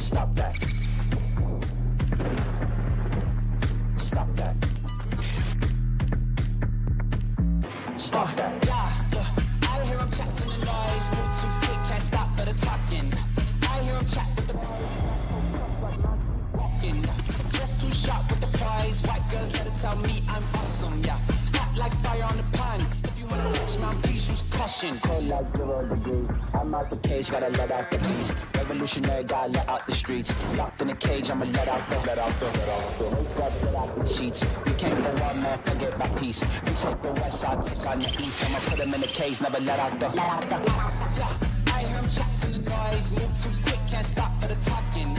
Stop that. Stop that. Stop that. Yeah. I hear him chat to the noise. Move too quick, can't stop for the talking. I hear him chat with the walking. Just too sharp with the prize. White girls let it tell me I'm awesome, yeah. Hot like fire on the pan. If you wanna touch my please use caution. Cold like 0 degrees. I'm out the cage, gotta let out the beast. Revolutionary, gotta let out the streets. Locked in a cage, I'ma let out the sheets. We can't go one man, forget my peace. We take the west side, take on the east. I'ma put him in the cage, never let out the. Yeah, I hear him chat to the noise. Move too quick, can't stop for the talking.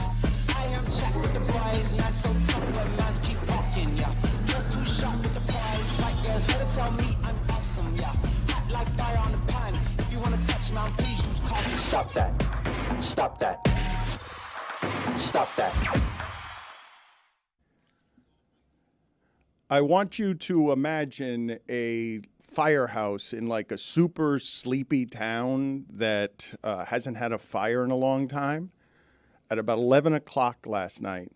I hear him chat with the boys. Not so tough, but minds keep walking, yeah. Just too sharp with the prize. White girls, let it tell me I'm awesome, yeah. Hot like fire on the pan. If you wanna touch me, please use caution. Stop that. Stop that. Stop that. I want you to imagine a firehouse in like a super sleepy town that hasn't had a fire in a long time. At about 11 o'clock last night,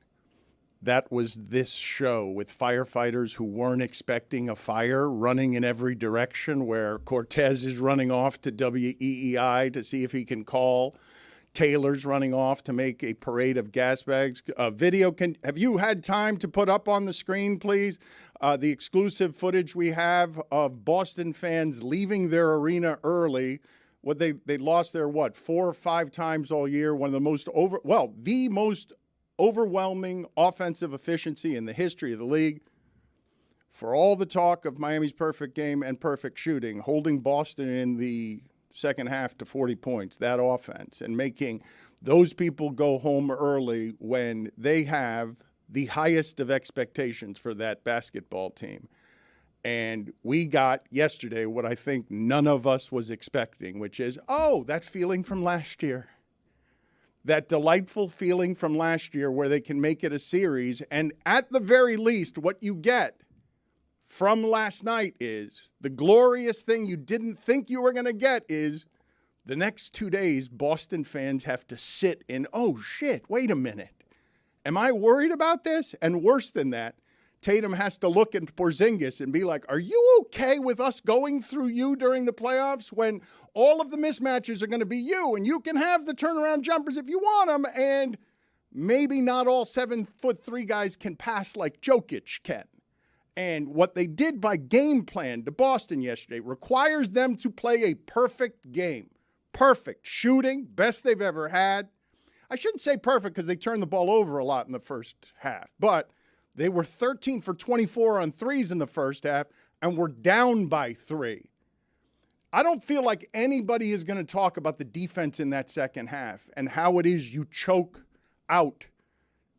that was this show with firefighters who weren't expecting a fire running in every direction, where Cortez is running off to WEEI to see if he can call. Taylor's running off to make a parade of gas bags. Video, have you had time to put up on the screen, please, the exclusive footage we have of Boston fans leaving their arena early? They lost their, 4 or 5 times all year. One of the most the most overwhelming offensive efficiency in the history of the league. For all the talk of Miami's perfect game and perfect shooting, holding Boston in the second half to 40 points, that offense, and making those people go home early when they have the highest of expectations for that basketball team. And we got yesterday what I think none of us was expecting, which is, that feeling from last year. That delightful feeling from last year where they can make it a series. And at the very least, what you get from last night is the glorious thing you didn't think you were going to get is the next 2 days, Boston fans have to sit in, wait a minute. Am I worried about this? And worse than that, Tatum has to look at Porzingis and be like, are you okay with us going through you during the playoffs when all of the mismatches are going to be you and you can have the turnaround jumpers if you want them, and maybe not all 7'3" guys can pass like Jokic can. And what they did by game plan to Boston yesterday requires them to play a perfect game. Perfect shooting, best they've ever had. I shouldn't say perfect because they turned the ball over a lot in the first half, but they were 13 for 24 on threes in the first half and were down by 3. I don't feel like anybody is going to talk about the defense in that second half and how it is you choke out.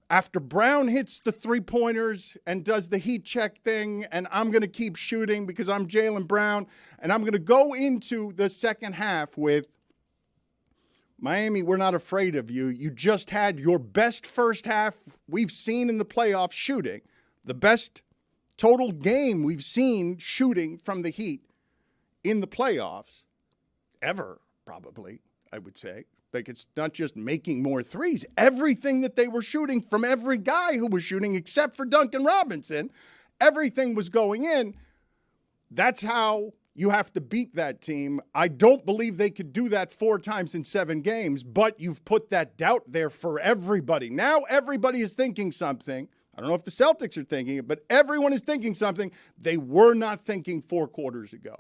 After Brown hits the three-pointers and does the heat check thing, and I'm going to keep shooting because I'm Jaylen Brown, and I'm going to go into the second half with, Miami, we're not afraid of you. You just had your best first half we've seen in the playoffs shooting, the best total game we've seen shooting from the Heat in the playoffs ever, probably, I would say. Like, it's not just making more threes. Everything that they were shooting from every guy who was shooting, except for Duncan Robinson, everything was going in. That's how you have to beat that team. I don't believe they could do that 4 times in 7 games, but you've put that doubt there for everybody. Now everybody is thinking something. I don't know if the Celtics are thinking it, but everyone is thinking something they were not thinking 4 quarters ago.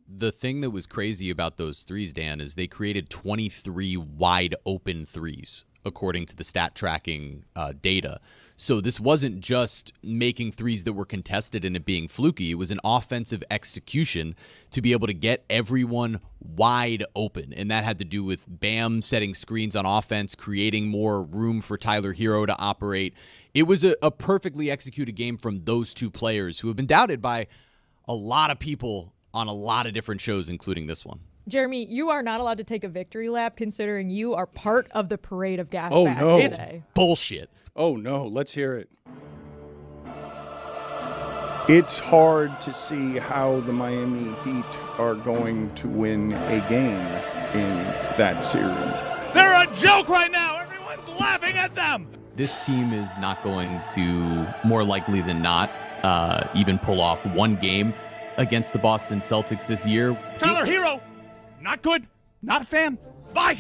The thing that was crazy about those threes, Dan, is they created 23 wide open threes, according to the stat tracking data. So this wasn't just making threes that were contested and it being fluky. It was an offensive execution to be able to get everyone wide open. And that had to do with Bam setting screens on offense, creating more room for Tyler Hero to operate. It was a perfectly executed game from those two players who have been doubted by a lot of people on a lot of different shows, including this one. Jeremy, you are not allowed to take a victory lap considering you are part of the parade of gas bags today. It's bullshit. Oh, no. Let's hear it. It's hard to see how the Miami Heat are going to win a game in that series. They're a joke right now. Everyone's Everyone's laughing at them. This team is not going to, more likely than not, even pull off one game against the Boston Celtics this year. Tyler Hero, not good. Not a fan. Bye.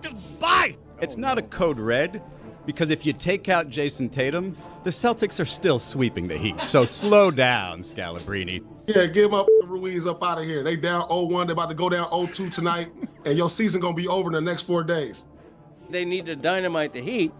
Just bye. It's not a code red, because if you take out Jason Tatum, the Celtics are still sweeping the Heat. So slow down, Scalabrine. Yeah, give up Ruiz up out of here. They down 0-1. They about to go down 0-2 tonight, and your season going to be over in the next 4 days. They need to dynamite the Heat.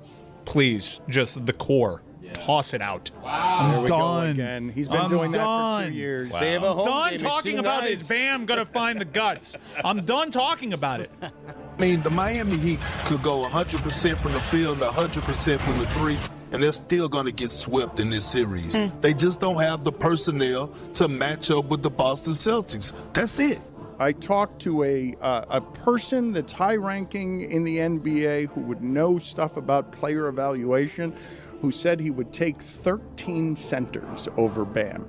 Please, just the core. Toss it out. There I'm we go done. again. He's been doing that for 2 years. Wow. They have a home Done game in talking 2 about nights. is Bam gonna find the guts. I'm done talking about it. I mean, the Miami Heat could go 100% from the field, 100% from the three, and they're still going to get swept in this series. They just don't have the personnel to match up with the Boston Celtics. That's it. I talked to a person that's high-ranking in the NBA who would know stuff about player evaluation, who said he would take 13 centers over Bam.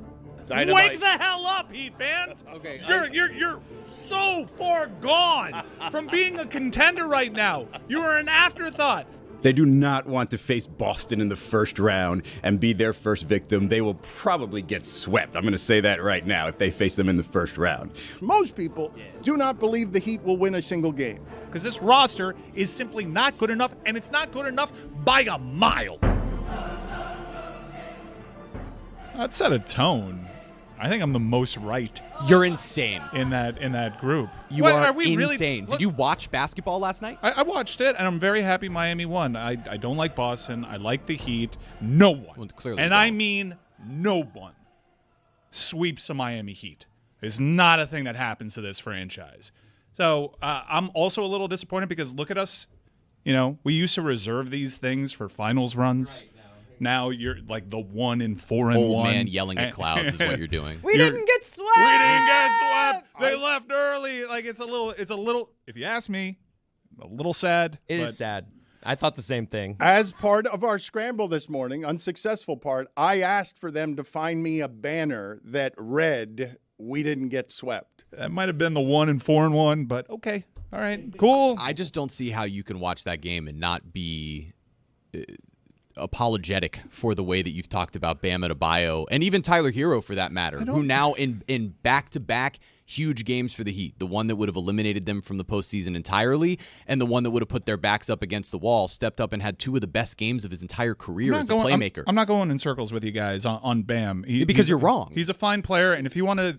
Wake the hell up, Heat fans! Okay, You're so far gone from being a contender right now. You are an afterthought. They do not want to face Boston in the first round and be their first victim. They will probably get swept. I'm going to say that right now if they face them in the first round. Most people do not believe the Heat will win a single game. Because this roster is simply not good enough, and it's not good enough by a mile. That set a tone. I think I'm the most right You're insane. in that group. You What, are we really- insane. Look, Did you watch basketball last night? I watched it, and I'm very happy Miami won. I don't like Boston. I like the Heat. No one, Well, clearly and you I don't. mean no one, sweeps the Miami Heat. It's not a thing that happens to this franchise. So I'm also a little disappointed because look at us. You know, we used to reserve these things for finals runs. Now you're like the 1-4-1. Old man yelling at clouds is what you're doing. We didn't get swept. We didn't get swept. They left early. Like it's a little. If you ask me, a little sad. It but is sad. I thought the same thing. As part of our scramble this morning, unsuccessful part, I asked for them to find me a banner that read, "We didn't get swept." That might have been the 1-4-1, but okay. All right. Cool. I just don't see how you can watch that game and not be apologetic for the way that you've talked about Bam Adebayo and even Tyler Hero for that matter, who now in back-to-back huge games for the Heat, the one that would have eliminated them from the postseason entirely and the one that would have put their backs up against the wall, stepped up and had two of the best games of his entire career as a playmaker. I'm not going in circles with you guys on Bam. Because you're wrong. He's a fine player, and if you want to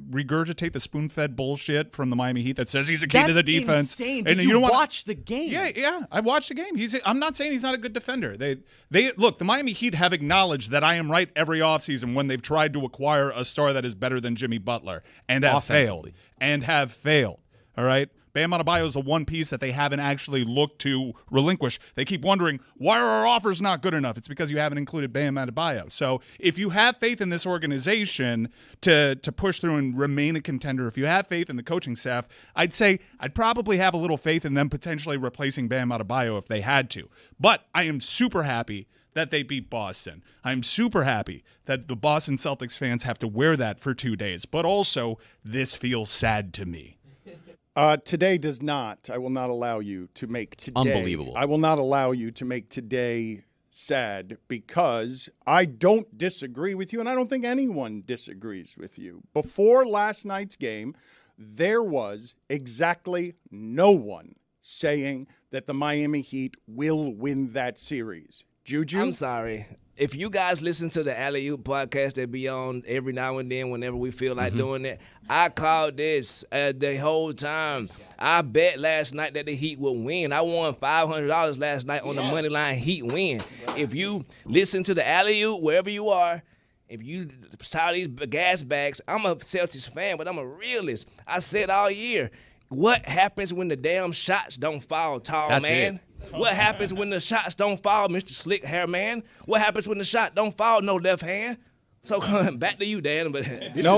regurgitate the spoon-fed bullshit from the Miami Heat that says he's a key to the defense. Insane. And Did you don't watch the game? Yeah, I watched the game. I'm not saying he's not a good defender. They look, the Miami Heat have acknowledged that I am right every offseason when they've tried to acquire a star that is better than Jimmy Butler and have failed. All right? Bam Adebayo is a one piece that they haven't actually looked to relinquish. They keep wondering, why are our offers not good enough? It's because you haven't included Bam Adebayo. So if you have faith in this organization to push through and remain a contender, if you have faith in the coaching staff, I'd say I'd probably have a little faith in them potentially replacing Bam Adebayo if they had to. But I am super happy that they beat Boston. I'm super happy that the Boston Celtics fans have to wear that for 2 days. But also, this feels sad to me. Today does not. I will not allow you to make today. Unbelievable. I will not allow you to make today sad because I don't disagree with you, and I don't think anyone disagrees with you. Before last night's game, there was exactly no one saying that the Miami Heat will win that series. Juju? I'm sorry. If you guys listen to the Alley Oop podcast that be on every now and then whenever we feel like doing it, I called this the whole time. I bet last night that the Heat would win. I won $500 last night on the money line Heat win. If you listen to the Alley Oop wherever you are, if you saw these gas bags, I'm a Celtics fan, but I'm a realist. I said all year, what happens when the damn shots don't fall, tall That's man? it. What happens when the shots don't fall, Mr. Slick Hair Man? What happens when the shot don't fall, no left hand? So back to you, Dan. But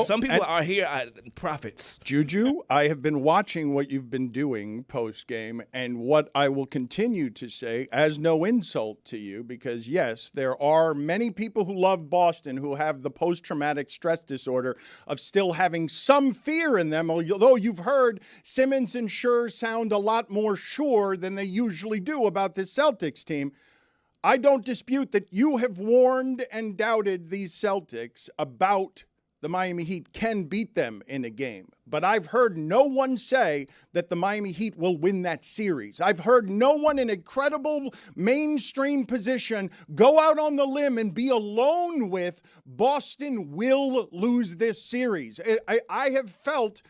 some people are here prophets. Juju, I have been watching what you've been doing post-game, and what I will continue to say, as no insult to you, because, yes, there are many people who love Boston who have the post-traumatic stress disorder of still having some fear in them, although you've heard Simmons and Scher sound a lot more sure than they usually do about this Celtics team. I don't dispute that you have warned and doubted these Celtics about the Miami Heat can beat them in a game. But I've heard no one say that the Miami Heat will win that series. I've heard no one in a credible mainstream position go out on the limb and be alone with Boston will lose this series. I have felt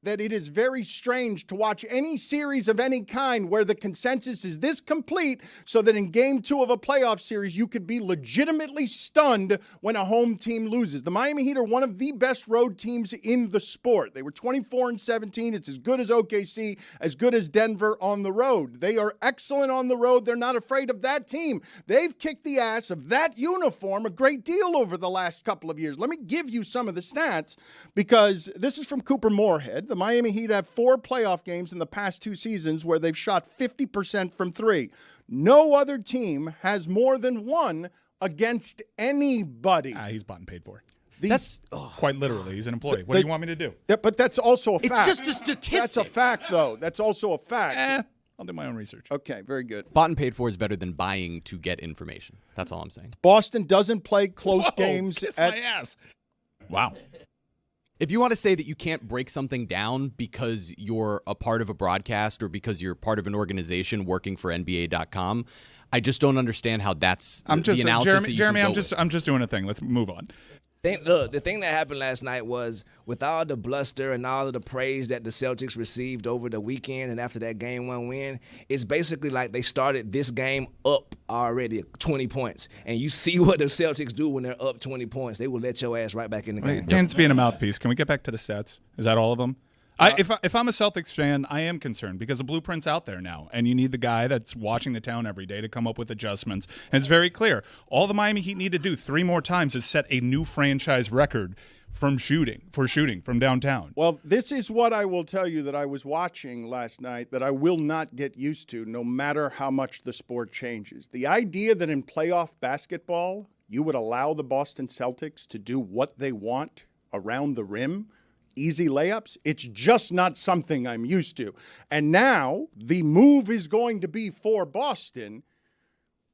that it is very strange to watch any series of any kind where the consensus is this complete so that in game 2 of a playoff series, you could be legitimately stunned when a home team loses. The Miami Heat are one of the best road teams in the sport. They were 24-17. It's as good as OKC, as good as Denver on the road. They are excellent on the road. They're not afraid of that team. They've kicked the ass of that uniform a great deal over the last couple of years. Let me give you some of the stats because this is from Cooper Moorhead. The Miami Heat have 4 playoff games in the past 2 seasons where they've shot 50% from 3. No other team has more than 1 against anybody. He's bought and paid for. That's quite literally. He's an employee. What do you want me to do? But that's also a fact. It's just a statistic. That's a fact, though. That's also a fact. I'll do my own research. Okay, very good. Bought and paid for is better than buying to get information. That's all I'm saying. Boston doesn't play close games. Kiss my ass. Wow. If you want to say that you can't break something down because you're a part of a broadcast or because you're part of an organization working for NBA.com, I just don't understand how that's the analysis that you Jeremy, can go I'm just doing a thing. Let's move on. Look, the thing that happened last night was with all the bluster and all of the praise that the Celtics received over the weekend and after that Game 1 win, it's basically like they started this game up already 20 points. And you see what the Celtics do when they're up 20 points. They will let your ass right back in the game. Dan's being a mouthpiece. Can we get back to the stats? Is that all of them? If I'm a Celtics fan, I am concerned because the blueprint's out there now, and you need the guy that's watching the town every day to come up with adjustments. And it's very clear. All the Miami Heat need to do 3 more times is set a new franchise record from shooting from downtown. Well, this is what I will tell you that I was watching last night that I will not get used to no matter how much the sport changes. The idea that in playoff basketball, you would allow the Boston Celtics to do what they want around the rim, easy layups, it's just not something I'm used to. And now the move is going to be for Boston.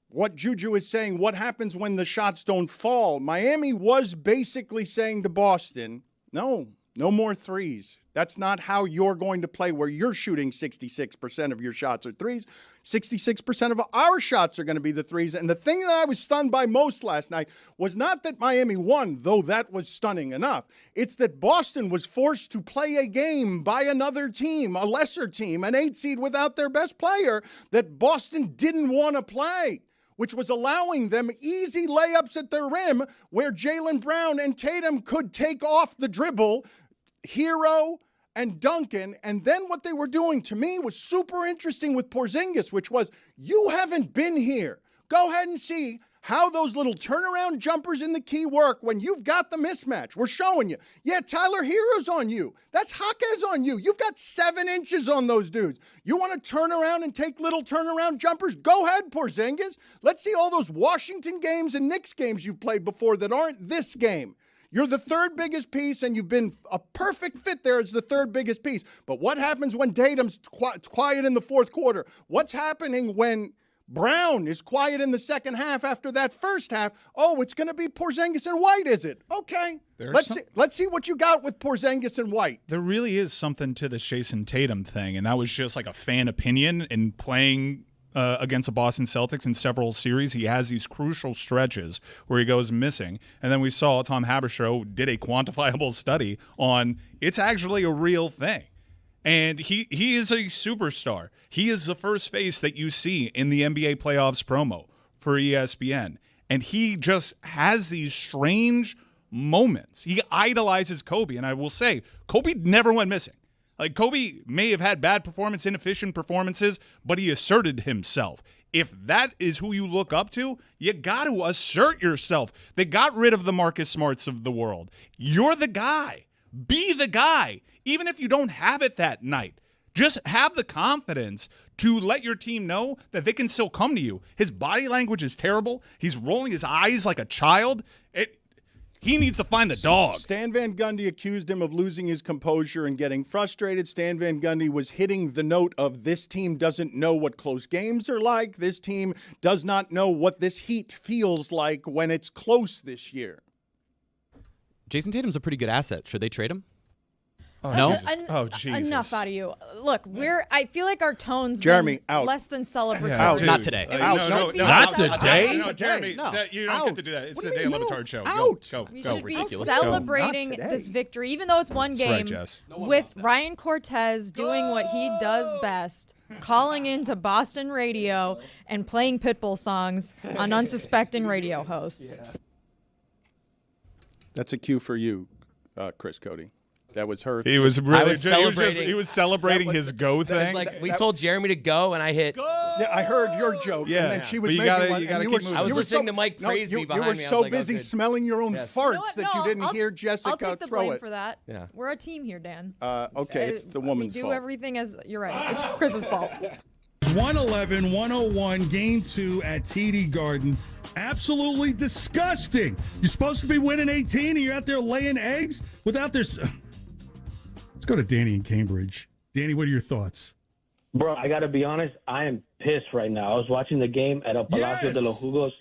What Juju is saying, what happens when the shots don't fall? Miami was basically saying to Boston, no more threes. That's not how you're going to play where you're shooting 66% of your shots are threes. 66% of our shots are going to be the threes. And the thing that I was stunned by most last night was not that Miami won, though that was stunning enough. It's that Boston was forced to play a game by another team, a lesser team, an 8 seed without their best player that Boston didn't want to play, which was allowing them easy layups at their rim where Jaylen Brown and Tatum could take off the dribble, Hero and Duncan, and then what they were doing to me was super interesting with Porzingis, which was, you haven't been here. Go ahead and see how those little turnaround jumpers in the key work when you've got the mismatch. We're showing you. Yeah, Tyler Hero's on you. That's Jaquez on you. You've got 7 inches on those dudes. You want to turn around and take little turnaround jumpers? Go ahead, Porzingis. Let's see all those Washington games and Knicks games you've played before that aren't this game. You're the 3rd biggest piece, and you've been a perfect fit there as the 3rd biggest piece. But what happens when Tatum's quiet in the 4th quarter? What's happening when Brown is quiet in the second half after that first half? Oh, it's going to be Porzingis and White, is it? Okay. Let's see what you got with Porzingis and White. There really is something to the Jason Tatum thing, and that was just like a fan opinion in playing against the Boston Celtics in several series. He has these crucial stretches where he goes missing. And then we saw Tom Haberstroh did a quantifiable study on it's actually a real thing. And he is a superstar. He is the first face that you see in the NBA playoffs promo for ESPN. And he just has these strange moments. He idolizes Kobe. And I will say, Kobe never went missing. Like, Kobe may have had bad performance, inefficient performances, but he asserted himself. If that is who you look up to, you got to assert yourself. They got rid of the Marcus Smarts of the world. You're the guy. Be the guy. Even if you don't have it that night, just have the confidence to let your team know that they can still come to you. His body language is terrible. He's rolling his eyes like a child. He needs to find the dog. Stan Van Gundy accused him of losing his composure and getting frustrated. Stan Van Gundy was hitting the note of this team doesn't know what close games are like. This team does not know what this heat feels like when it's close this year. Jason Tatum's a pretty good asset. Should they trade him? Oh, no? Jesus. Enough out of you. Look, I feel like our tone's Jeremy, been out. less than celebratory. Yeah, Not today. No, Not today? No, Jeremy, No. you don't get to do that. It's the Dan Le Batard Show. Out. Go. We Go. should be Ridiculous. celebrating Not today. this victory, even though it's one game, right, Jess. with Ryan Cortez doing what he does best, calling into Boston radio and playing Pitbull songs on unsuspecting radio hosts. That's a cue for you, Chris Cody. That was her. He was really celebrating. he was celebrating his go thing. Like we told Jeremy to go, and I hit. Yeah, I heard your joke, Yeah. and then she was But you making gotta- one. you gotta and you keep were, moving. I was you were listening so, to Mike Praise me you behind were me. I was so like, oh, busy good. smelling your own Yes. farts You know what? that No, you didn't I'll- hear Jessica I'll take the throw blame it. for that. Yeah. We're a team here, Dan. Okay, it's the woman's We do fault. everything as you're right. It's Chris's fault. 111-101, game 2 at TD Garden. Absolutely disgusting. You're supposed to be winning 18 and you're out there laying eggs without their... Let's go to Danny in Cambridge. Danny, what are your thoughts? Bro, I got to be honest. I am pissed right now. I was watching the game at El Palacio de los Jugos.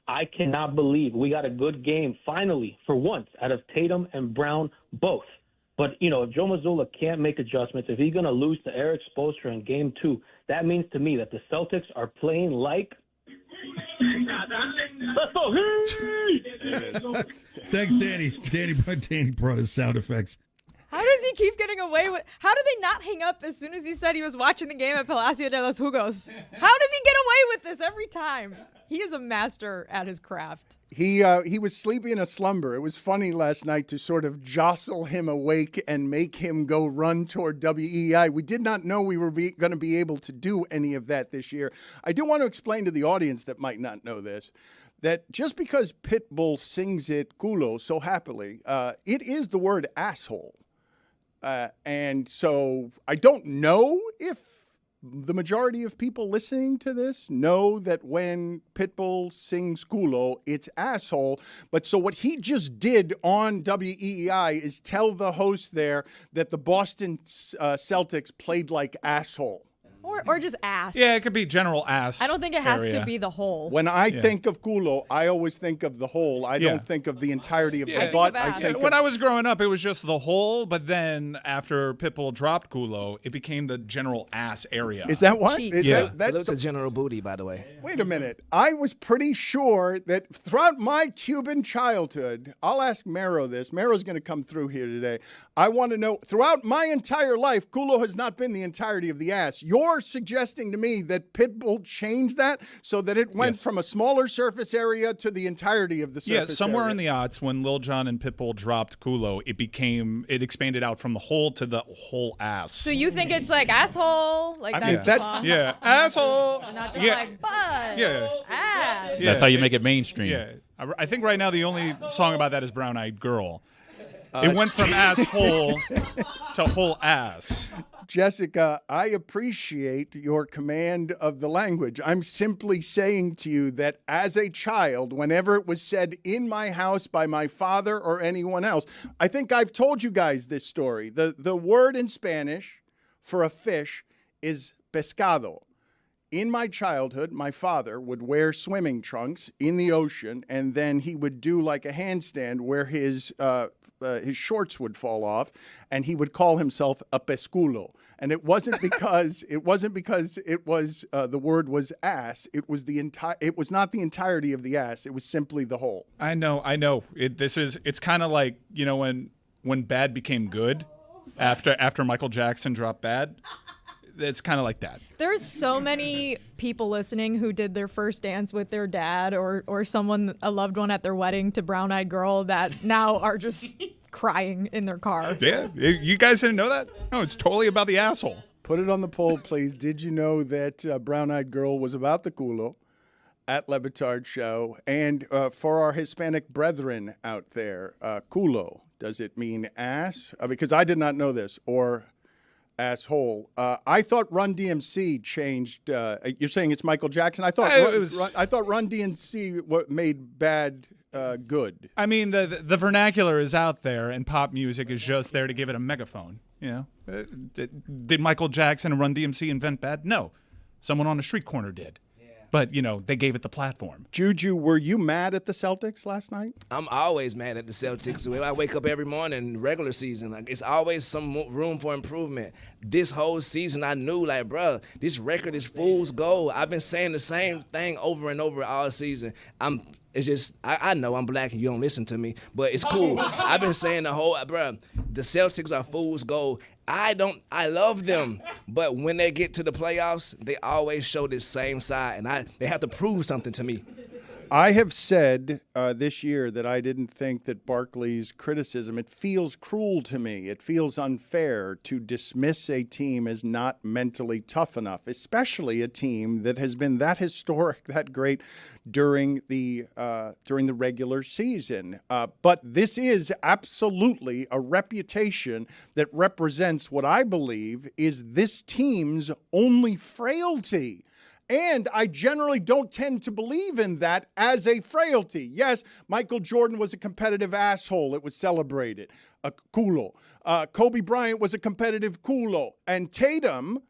I cannot believe we got a good game, finally, for once, out of Tatum and Brown both. But, if Joe Mazzulla can't make adjustments, if he's going to lose to Eric Spoelstra in game 2, that means to me that the Celtics are playing like... Let's go. Thanks, Danny. Danny brought us sound effects. How does he keep getting away with? How did they not hang up as soon as he said he was watching the game at Palacio de los Jugos? How does he get away with this every time? He is a master at his craft. He was sleeping in a slumber. It was funny last night to sort of jostle him awake and make him go run toward WEI. We did not know we were going to be able to do any of that this year. I do want to explain to the audience that might not know this, that just because Pitbull sings it culo so happily, it is the word asshole. And so I don't know if the majority of people listening to this know that when Pitbull sings culo, it's asshole. But so what he just did on WEEI is tell the host there that the Boston Celtics played like asshole. Or just ass. Yeah, it could be general ass. I don't think it has area. to be the whole. When I think of culo, I always think of the whole. I don't think of the entirety of the butt. I think when I was growing up, it was just the whole, but then after Pitbull dropped culo, it became the general ass area. Is that what? Cheeks. Is Yeah. that, that's Salute to General Booty, by the way. Wait a minute. I was pretty sure that throughout my Cuban childhood, I'll ask Mero this. Mero's going to come through here today. I want to know, throughout my entire life, culo has not been the entirety of the ass. You're suggesting to me that Pitbull changed that so that it went from a smaller surface area to the entirety of the surface area? Yeah, somewhere in the aughts when Lil Jon and Pitbull dropped culo, it expanded out from the whole to the whole ass. So you think it's like asshole? Like I mean, that's that's- fun? Yeah, asshole. Not just Yeah. like butt. Yeah. Ass. Yeah. That's how you make it mainstream. Yeah, I think right now the only song about that is Brown Eyed Girl. It went from asshole to whole ass. Jessica, I appreciate your command of the language. I'm simply saying to you that as a child, whenever it was said in my house by my father or anyone else, I think I've told you guys this story. The word in Spanish for a fish is pescado. In my childhood, my father would wear swimming trunks in the ocean, and then he would do like a handstand where his shorts would fall off, and he would call himself a pesculo. And it wasn't because it was the word was ass. It was not the entirety of the ass. It was simply the whole. I know. It's kind of like, when bad became good after Michael Jackson dropped Bad. It's kind of like that. There's so many people listening who did their first dance with their dad or a loved one at their wedding to Brown Eyed Girl that now are just crying in their car. Yeah, you guys didn't know that? No, it's totally about the asshole. Put it on the poll, please. Did you know that Brown-Eyed Girl was about the culo at Le Batard Show? And for our Hispanic brethren out there, culo, does it mean ass? Because I did not know this. Or asshole. I thought Run DMC changed. You're saying it's Michael Jackson? I thought Run DMC made bad good. I mean, the vernacular is out there, and pop music is just there to give it a megaphone. You know, did Michael Jackson and Run DMC invent bad? No, someone on a street corner did. But, you know, they gave it the platform. Juju, were you mad at the Celtics last night? I'm always mad at the Celtics. When I wake up every morning, regular season, like, it's always some room for improvement. This whole season, I knew, like, bro, this record is fool's gold. I've been saying the same thing over and over all season. It's just, I know I'm black and you don't listen to me, but it's cool. I've been saying the Celtics are fool's gold. I love them, but when they get to the playoffs, they always show this same side, and they have to prove something to me. I have said this year that I didn't think that Barkley's criticism, it feels cruel to me. It feels unfair to dismiss a team as not mentally tough enough, especially a team that has been that historic, that great during the regular season. But this is absolutely a reputation that represents what I believe is this team's only frailty. And I generally don't tend to believe in that as a frailty. Yes, Michael Jordan was a competitive asshole. It was celebrated. A culo. Kobe Bryant was a competitive culo. And Tatum,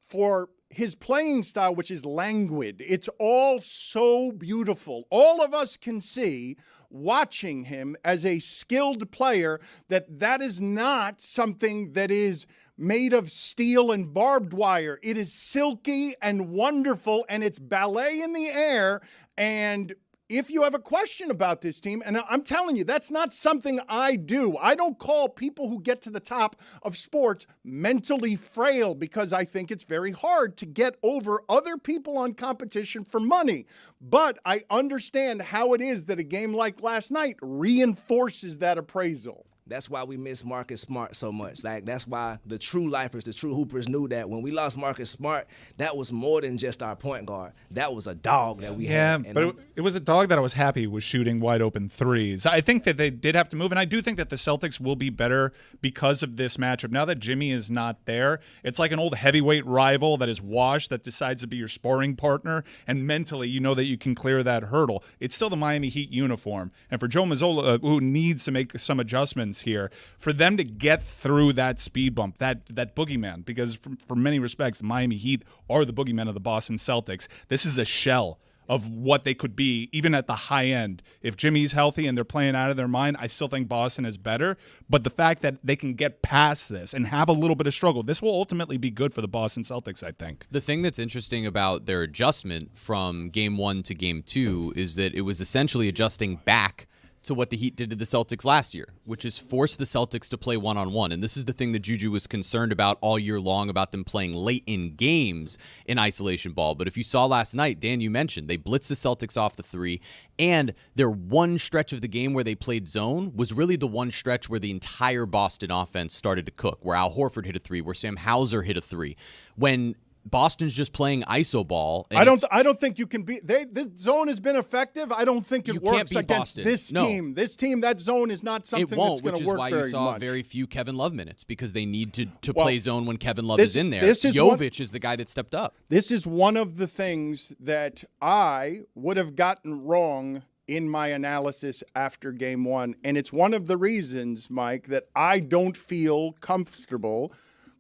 for his playing style, which is languid, it's all so beautiful. All of us can see, watching him as a skilled player, that is not something that is made of steel and barbed wire. It is silky and wonderful, and it's ballet in the air. And if you have a question about this team, and I'm telling you, that's not something I do. I don't call people who get to the top of sports mentally frail, because I think it's very hard to get over other people on competition for money. But I understand how it is that a game like last night reinforces that appraisal. That's why we miss Marcus Smart so much. Like, that's why the true lifers, the true hoopers knew that when we lost Marcus Smart, that was more than just our point guard. That was a dog that we had. Yeah, but it was a dog that I was happy was shooting wide open threes. I think that they did have to move, and I do think that the Celtics will be better because of this matchup. Now that Jimmy is not there, it's like an old heavyweight rival that is washed, that decides to be your sparring partner, and mentally you know that you can clear that hurdle. It's still the Miami Heat uniform. And for Joe Mazzola, who needs to make some adjustments here, for them to get through that speed bump, that boogeyman, because for many respects, the Miami Heat are the boogeyman of the Boston Celtics. This is a shell of what they could be, even at the high end. If Jimmy's healthy and they're playing out of their mind, I still think Boston is better. But the fact that they can get past this and have a little bit of struggle, this will ultimately be good for the Boston Celtics, I think. The thing that's interesting about their adjustment from Game 1 to Game 2 is that it was essentially adjusting back to what the Heat did to the Celtics last year, which is force the Celtics to play one-on-one. And this is the thing that Juju was concerned about all year long, about them playing late in games in isolation ball. But if you saw last night, Dan, you mentioned, they blitzed the Celtics off the three, and their one stretch of the game where they played zone was really the one stretch where the entire Boston offense started to cook, where Al Horford hit a three, where Sam Hauser hit a three. When Boston's just playing iso ball. I don't think you can be. This zone has been effective. I don't think it works against Boston. This team. This team, that zone is not something that's going to work very much. Which is why you saw very few Kevin Love minutes, because they need to play zone when Kevin Love is in there. Jovic is the guy that stepped up. This is one of the things that I would have gotten wrong in my analysis after Game 1, and it's one of the reasons, Mike, that I don't feel comfortable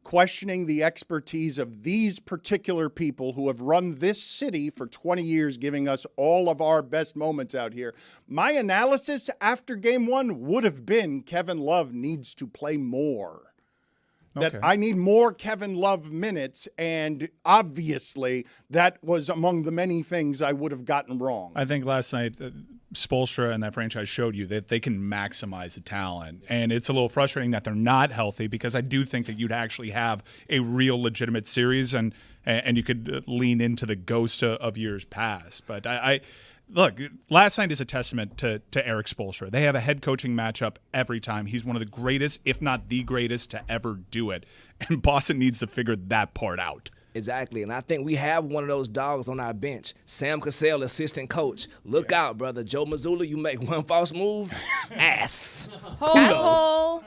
questioning the expertise of these particular people who have run this city for 20 years, giving us all of our best moments out here. My analysis after Game 1 would have been Kevin Love needs to play more. That I need more Kevin Love minutes, and obviously that was among the many things I would have gotten wrong. I think last night Spoelstra and that franchise showed you that they can maximize the talent, and it's a little frustrating that they're not healthy, because I do think that you'd actually have a real legitimate series, and you could lean into the ghost of years past. But Look, last night is a testament to Eric Spoelstra. They have a head coaching matchup every time. He's one of the greatest, if not the greatest, to ever do it. And Boston needs to figure that part out. Exactly, and I think we have one of those dogs on our bench. Sam Cassell, assistant coach. Look out, brother. Joe Mazzulla, you make one false move, ass. Asshole.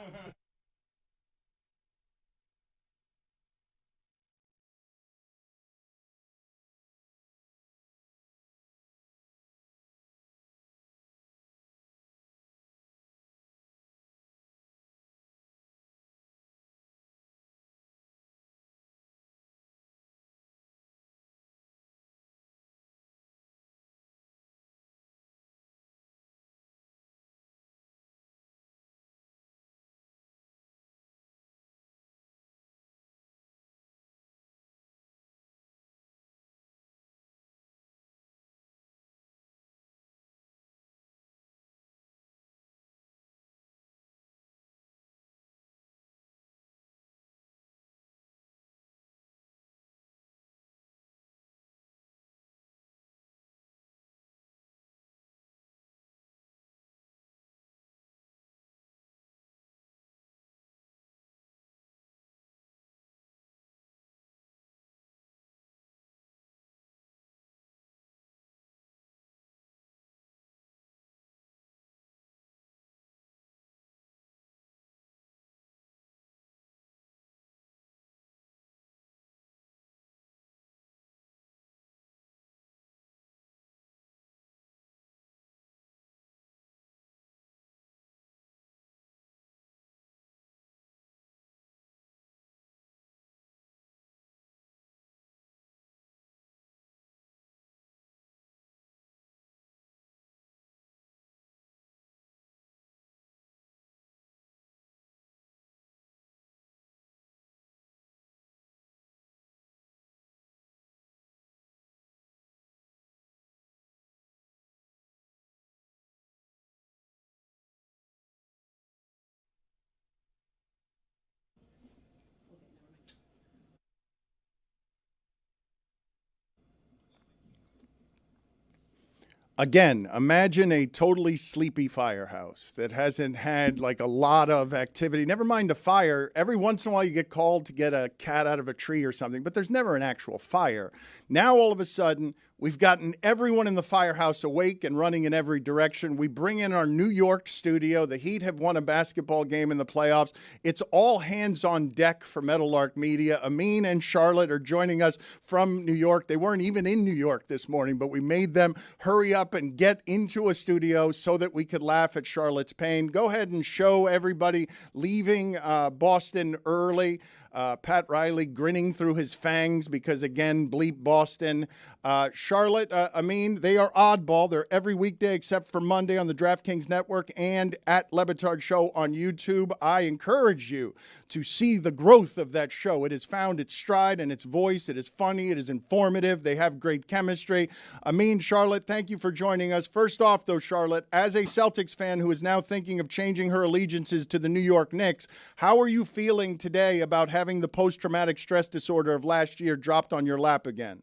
Again, imagine a totally sleepy firehouse that hasn't had like a lot of activity. Never mind a fire. Every once in a while you get called to get a cat out of a tree or something, but there's never an actual fire. Now all of a sudden, we've gotten everyone in the firehouse awake and running in every direction. We bring in our New York studio. The Heat have won a basketball game in the playoffs. It's all hands on deck for Meadowlark Media. Amin and Charlotte are joining us from New York. They weren't even in New York this morning, but we made them hurry up and get into a studio so that we could laugh at Charlotte's pain. Go ahead and show everybody leaving Boston early. Pat Riley grinning through his fangs because, again, bleep Boston. Charlotte, Amin, they are oddball. They're every weekday except for Monday on the DraftKings Network and at Le Batard Show on YouTube. I encourage you to see the growth of that show. It has found its stride and its voice. It is funny. It is informative. They have great chemistry. Amin, Charlotte, thank you for joining us. First off, though, Charlotte, as a Celtics fan who is now thinking of changing her allegiances to the New York Knicks, how are you feeling today about having the post-traumatic stress disorder of last year dropped on your lap again?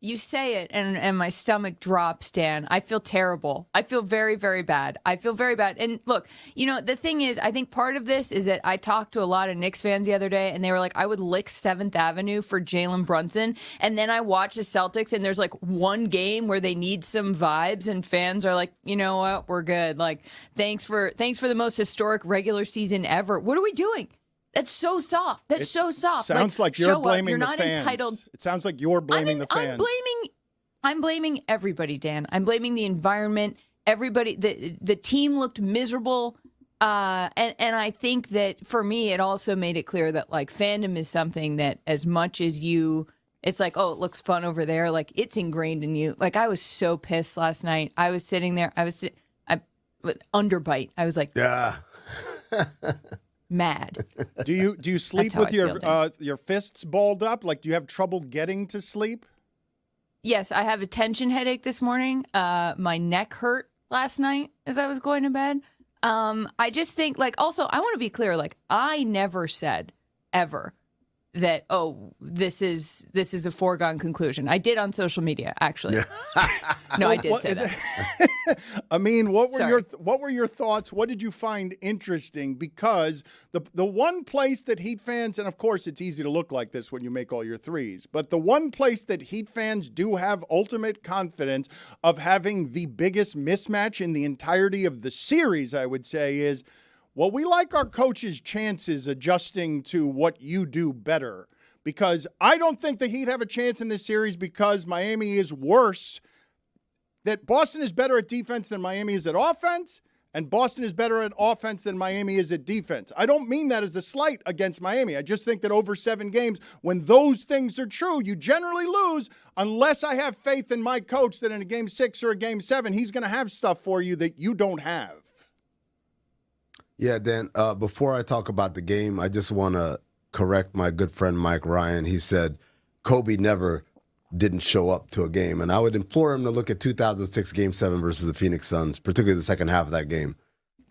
You say it, and my stomach drops, Dan. I feel terrible. I feel very, very bad. I feel very bad. And look, you know, the thing is, I think part of this is that I talked to a lot of Knicks fans the other day, and they were like, I would lick 7th Avenue for Jalen Brunson. And then I watch the Celtics, and there's like one game where they need some vibes, and fans are like, you know what, we're good. Like, thanks for the most historic regular season ever. What are we doing? That's so soft. That's so soft. Sounds like you're blaming the fans. You're not entitled. It sounds like you're blaming the fans. I'm blaming everybody, Dan. I'm blaming the environment. Everybody. The team looked miserable, and I think that for me, it also made it clear that like fandom is something that as much as you, it's like, oh, it looks fun over there. Like it's ingrained in you. Like I was so pissed last night. I was sitting there. With underbite. I was like, yeah. Mad. Do you sleep with your fists balled up? Like, do you have trouble getting to sleep? Yes, I have a tension headache this morning. My neck hurt last night as I was going to bed. I just think, like, also, I want to be clear. Like, I never said ever that this is a foregone conclusion. I did on social media, actually. No, I did say that. I mean, what were your thoughts? What did you find interesting? Because the one place that Heat fans, and of course it's easy to look like this when you make all your threes, but the one place that Heat fans do have ultimate confidence of having the biggest mismatch in the entirety of the series, I would say, is, well, we like our coach's chances adjusting to what you do better, because I don't think the Heat have a chance in this series because Miami is worse. That Boston is better at defense than Miami is at offense, and Boston is better at offense than Miami is at defense. I don't mean that as a slight against Miami. I just think that over 7 games, when those things are true, you generally lose unless I have faith in my coach that in a game 6 or a game 7, he's going to have stuff for you that you don't have. Yeah, Dan, before I talk about the game, I just want to correct my good friend Mike Ryan. He said Kobe never didn't show up to a game, and I would implore him to look at 2006 Game 7 versus the Phoenix Suns, particularly the second half of that game.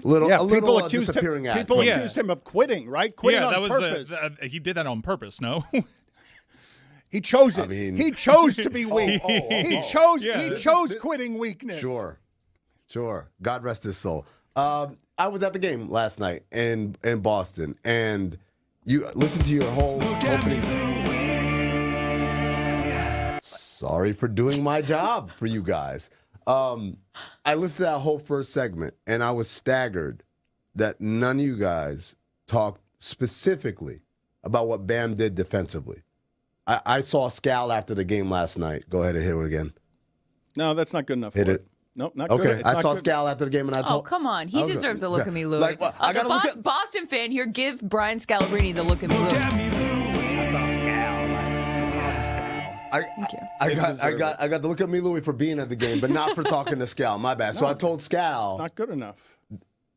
People disappearing act. People accused him of quitting, right? Quitting on purpose. He did that on purpose, no? He chose it. He chose to be weak. He chose quitting weakness. Sure. God rest his soul. I was at the game last night in Boston, and you listen to your whole opening. Sorry for doing my job for you guys. I listened to that whole first segment, and I was staggered that none of you guys talked specifically about what Bam did defensively. I saw a scowl after the game last night. Go ahead and hit it again. No, that's not good enough. Hit it. Nope, not good. Okay, I saw scowl after the game, and I told. Oh, come on. He deserves a look at me, Louie. I got a Boston fan here, give Brian Scalabrine the look at me, Louie. I saw scowl. Thank you. I got the look at me, Louie, for being at the game, but not for talking to Scal. My bad. So I told Scal. It's not good enough.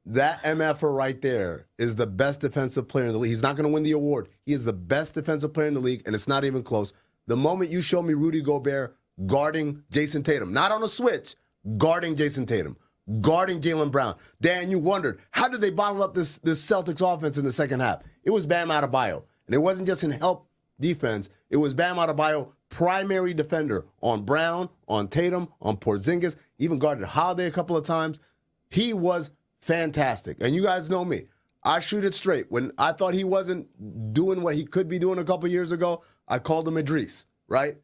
That MFer right there is the best defensive player in the league. He's not going to win the award. He is the best defensive player in the league, and it's not even close. The moment you show me Rudy Gobert guarding Jason Tatum, not on a switch, guarding Jason Tatum, guarding Jaylen Brown. Dan, you wondered, how did they bottle up this Celtics offense in the second half? It was Bam Adebayo. And it wasn't just in help defense. It was Bam Adebayo, primary defender on Brown, on Tatum, on Porzingis, even guarded Holiday a couple of times. He was fantastic. And you guys know me. I shoot it straight. When I thought he wasn't doing what he could be doing a couple years ago, I called him Idris, right?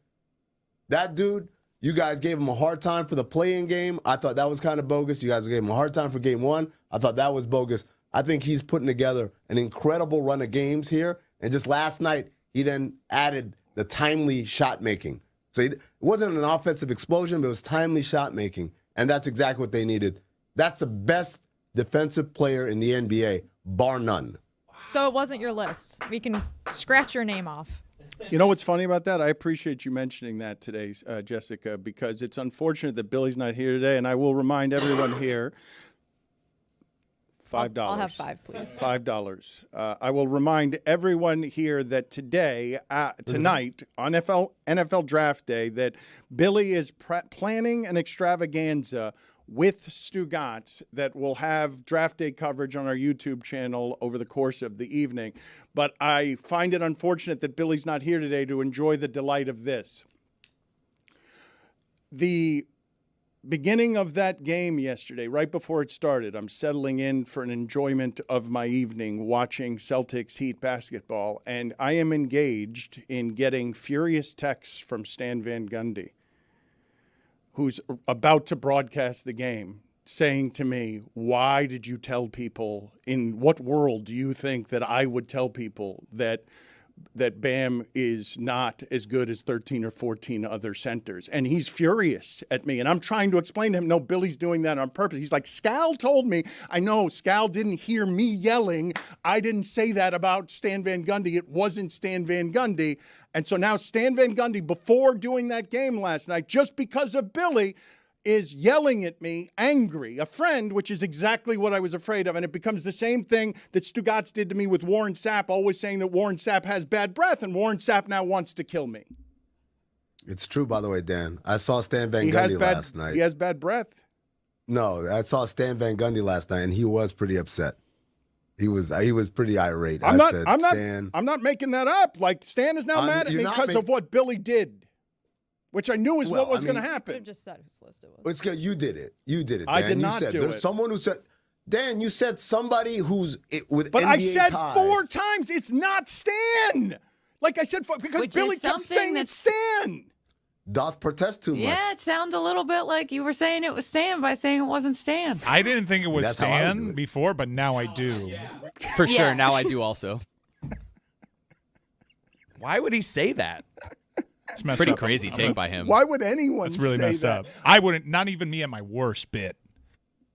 That dude, you guys gave him a hard time for the play-in game. I thought that was kind of bogus. You guys gave him a hard time for game 1. I thought that was bogus. I think he's putting together an incredible run of games here. And just last night, he then added the timely shot making. So it wasn't an offensive explosion, but it was timely shot making. And that's exactly what they needed. That's the best defensive player in the NBA, bar none. So it wasn't your list. We can scratch your name off. You know what's funny about that? I appreciate you mentioning that today, Jessica, because it's unfortunate that Billy's not here today, and I will remind everyone here, $5. I'll have 5, please. $5. I will remind everyone here that tonight, on NFL Draft Day, that Billy is planning an extravaganza with Stugotz that will have draft day coverage on our YouTube channel over the course of the evening. But I find it unfortunate that Billy's not here today to enjoy the delight of this. The beginning of that game yesterday, right before it started, I'm settling in for an enjoyment of my evening watching Celtics Heat basketball, and I am engaged in getting furious texts from Stan Van Gundy, who's about to broadcast the game, saying to me, why did you tell people, in what world do you think that I would tell people that Bam is not as good as 13 or 14 other centers? And he's furious at me. And I'm trying to explain to him, no, Billy's doing that on purpose. He's like, Scal told me. I know, Scal didn't hear me yelling. I didn't say that about Stan Van Gundy. It wasn't Stan Van Gundy. And so now Stan Van Gundy, before doing that game last night, just because of Billy, is yelling at me, angry, a friend, which is exactly what I was afraid of. And it becomes the same thing that Stugotz did to me with Warren Sapp, always saying that Warren Sapp has bad breath, and Warren Sapp now wants to kill me. It's true, by the way, Dan. I saw Stan Van Gundy last night. He has bad breath. No, I saw Stan Van Gundy last night, and he was pretty upset. He was pretty irate. I'm not Stan, I'm not making that up. Like Stan is now mad at me because of what Billy did, which I knew is what was going to happen. Could have just said whose list it was. It's good. You did it. Dan. I did not do There's it. someone who said, Dan, you said somebody who's with But NBA I said ties. 4 times it's not Stan. Like I said, because Which Billy is kept saying it's Stan. Doth protest too much. Yeah, it sounds a little bit like you were saying it was Stan by saying it wasn't Stan. I didn't think it was That's how I would do Stan it. before, but now I do. For sure. Now I do also. Why would he say that? It's messed Pretty up. crazy take by him. Why would anyone That's really say messed that? up. I wouldn't, not even me at my worst bit.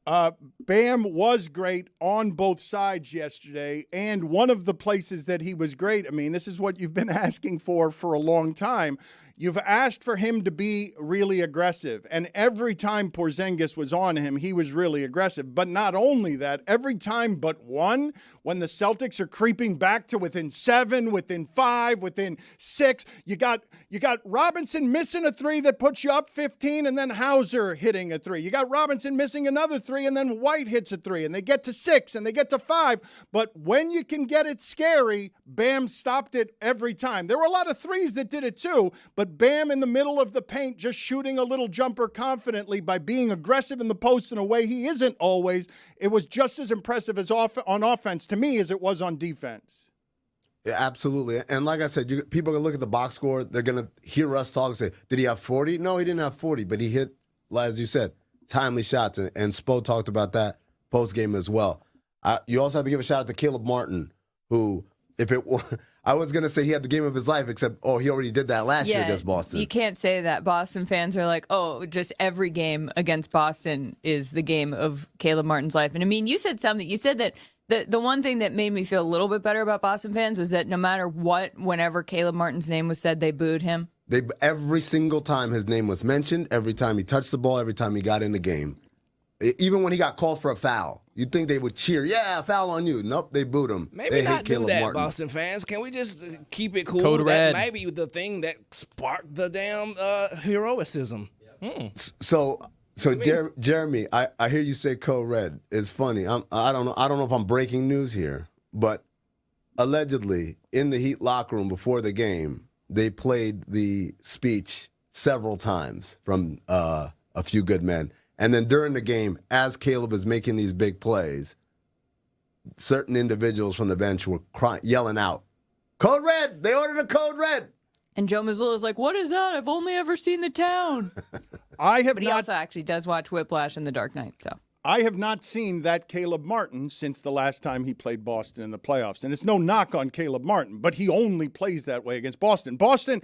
Bam was great on both sides yesterday, and one of the places that he was great, I mean, this is what you've been asking for a long time. You've asked for him to be really aggressive, and every time Porzingis was on him, he was really aggressive. But not only that, every time but one, when the Celtics are creeping back to within 7, within 5, within 6, you got Robinson missing a 3 that puts you up 15, and then Hauser hitting a 3. You got Robinson missing another 3, and then White hits a 3, and they get to 6, and they get to 5. But when you can get it scary, Bam stopped it every time. There were a lot of 3s that did it too, but Bam in the middle of the paint just shooting a little jumper confidently by being aggressive in the post in a way he isn't always. It was just as impressive as on offense to me as it was on defense. Yeah, absolutely. And like I said, people are going to look at the box score. They're going to hear us talk and say, did he have 40? No, he didn't have 40, but he hit, as you said, timely shots. And Spo talked about that post-game as well. You also have to give a shout out to Caleb Martin, who, if it were, I was going to say he had the game of his life, except, he already did that last year against Boston. You can't say that. Boston fans are like, just every game against Boston is the game of Caleb Martin's life. And I mean, you said something. You said that the one thing that made me feel a little bit better about Boston fans was that no matter what, whenever Caleb Martin's name was said, they booed him. Every single time his name was mentioned, every time he touched the ball, every time he got in the game. Even when he got called for a foul, you'd think they would cheer, yeah, foul on you. Nope, they booed him. Maybe they not hate do Caleb that, Martin. Boston fans. Can we just keep it cool? Code That red. might be the thing that sparked the damn heroicism. So Jeremy, I hear you say code red. It's funny. I don't know if I'm breaking news here, but allegedly in the Heat locker room before the game, they played the speech several times from A Few Good Men. And then during the game, as Caleb is making these big plays, certain individuals from the bench were yelling out, "Code red!" They ordered a code red. And Joe Mazzulla's like, what is that? I've only ever seen The Town. But he also actually does watch Whiplash and The Dark Knight, so. I have not seen that Caleb Martin since the last time he played Boston in the playoffs. And it's no knock on Caleb Martin, but he only plays that way against Boston. Boston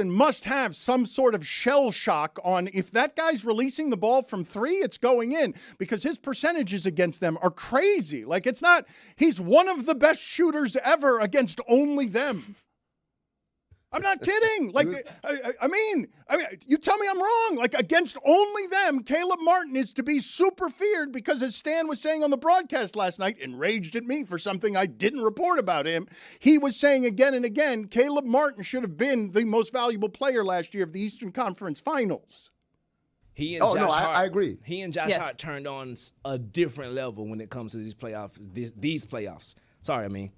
must have some sort of shell shock on if that guy's releasing the ball from 3, it's going in, because his percentages against them are crazy. Like, it's not, he's one of the best shooters ever against only them. I'm not kidding. Like, I mean, you tell me I'm wrong. Like, against only them, Caleb Martin is to be super feared because, as Stan was saying on the broadcast last night, enraged at me for something I didn't report about him, he was saying again and again, Caleb Martin should have been the most valuable player last year of the Eastern Conference Finals. He and Josh Hart, I agree. He and Josh Hart turned on a different level when it comes to these playoffs. Sorry, I mean.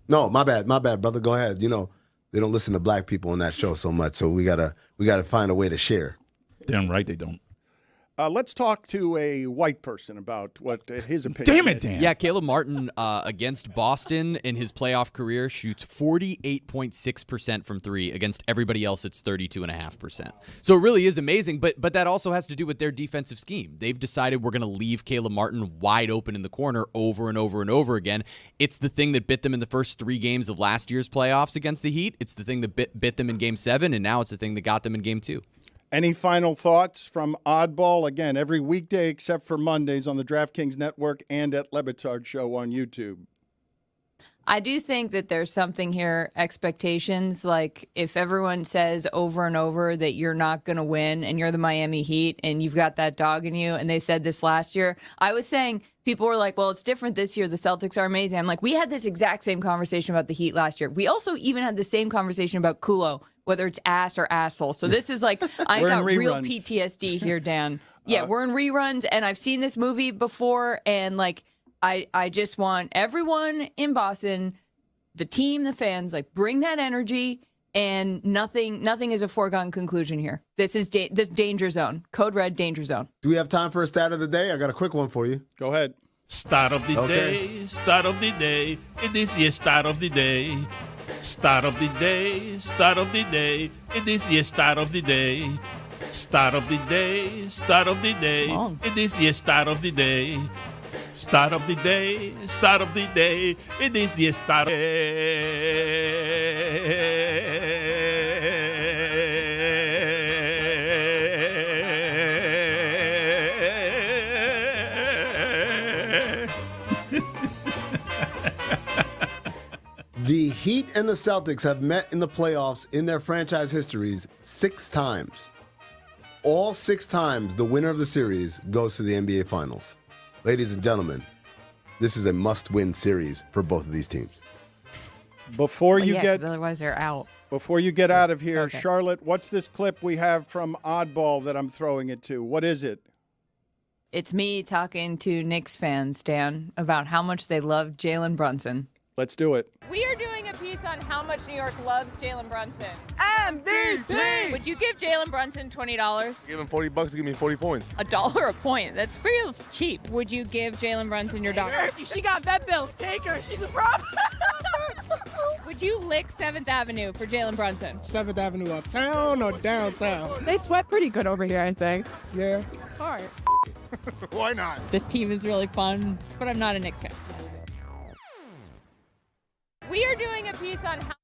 No, my bad, brother. Go ahead. You know, they don't listen to black people on that show so much, so we gotta find a way to share. Damn right they don't. Let's talk to a white person about what his opinion Damn it, is. Dan. Yeah, Caleb Martin against Boston in his playoff career shoots 48.6% from 3. Against everybody else, it's 32.5%. So it really is amazing, but that also has to do with their defensive scheme. They've decided we're going to leave Caleb Martin wide open in the corner over and over and over again. It's the thing that bit them in the first 3 games of last year's playoffs against the Heat. It's the thing that bit them in Game 7, and now it's the thing that got them in Game 2. Any final thoughts from Oddball? Again, every weekday except for Mondays on the DraftKings Network and at Le Batard Show on YouTube. I do think that there's something here, expectations. Like, if everyone says over and over that you're not going to win and you're the Miami Heat and you've got that dog in you, and they said this last year, I was saying, people were like, well, it's different this year. The Celtics are amazing. I'm like, we had this exact same conversation about the Heat last year. We also even had the same conversation about Kulo, whether it's ass or asshole. So this is like, I got real PTSD here, Dan. Yeah, we're in reruns, and I've seen this movie before, and like, I just want everyone in Boston, the team, the fans, like bring that energy. And nothing is a foregone conclusion here. This is this danger zone. Code red, danger zone. Do we have time for a stat of the day? I got a quick one for you. Go ahead. Start of the day, start of the day. It is your start of the day. Start of the day, start of the day. It is your start of the day. Start of the day, start of the day. It is your start of the day. Start of the day, start of the day. It is your start of the The Heat and the Celtics have met in the playoffs in their franchise histories 6 times. All 6 times, the winner of the series goes to the NBA Finals. Ladies and gentlemen, this is a must-win series for both of these teams. Before Well, you yeah, get 'cause otherwise they're out. Before you get out of here, Okay. Charlotte, what's this clip we have from Oddball that I'm throwing it to? What is it? It's me talking to Knicks fans, Dan, about how much they love Jalen Brunson. Let's do it. We are doing a piece on how much New York loves Jalen Brunson. MVP! Would you give Jalen Brunson $20? Give him $40 to give me 40 points. $1 a point. That feels cheap. Would you give Jalen Brunson your dollar? She got vet bills. Take her. She's a problem. Would you lick 7th Avenue for Jalen Brunson? 7th Avenue uptown or downtown? They sweat pretty good over here, I think. Yeah. All right. Why not? This team is really fun, but I'm not a Knicks fan. We are doing a piece on how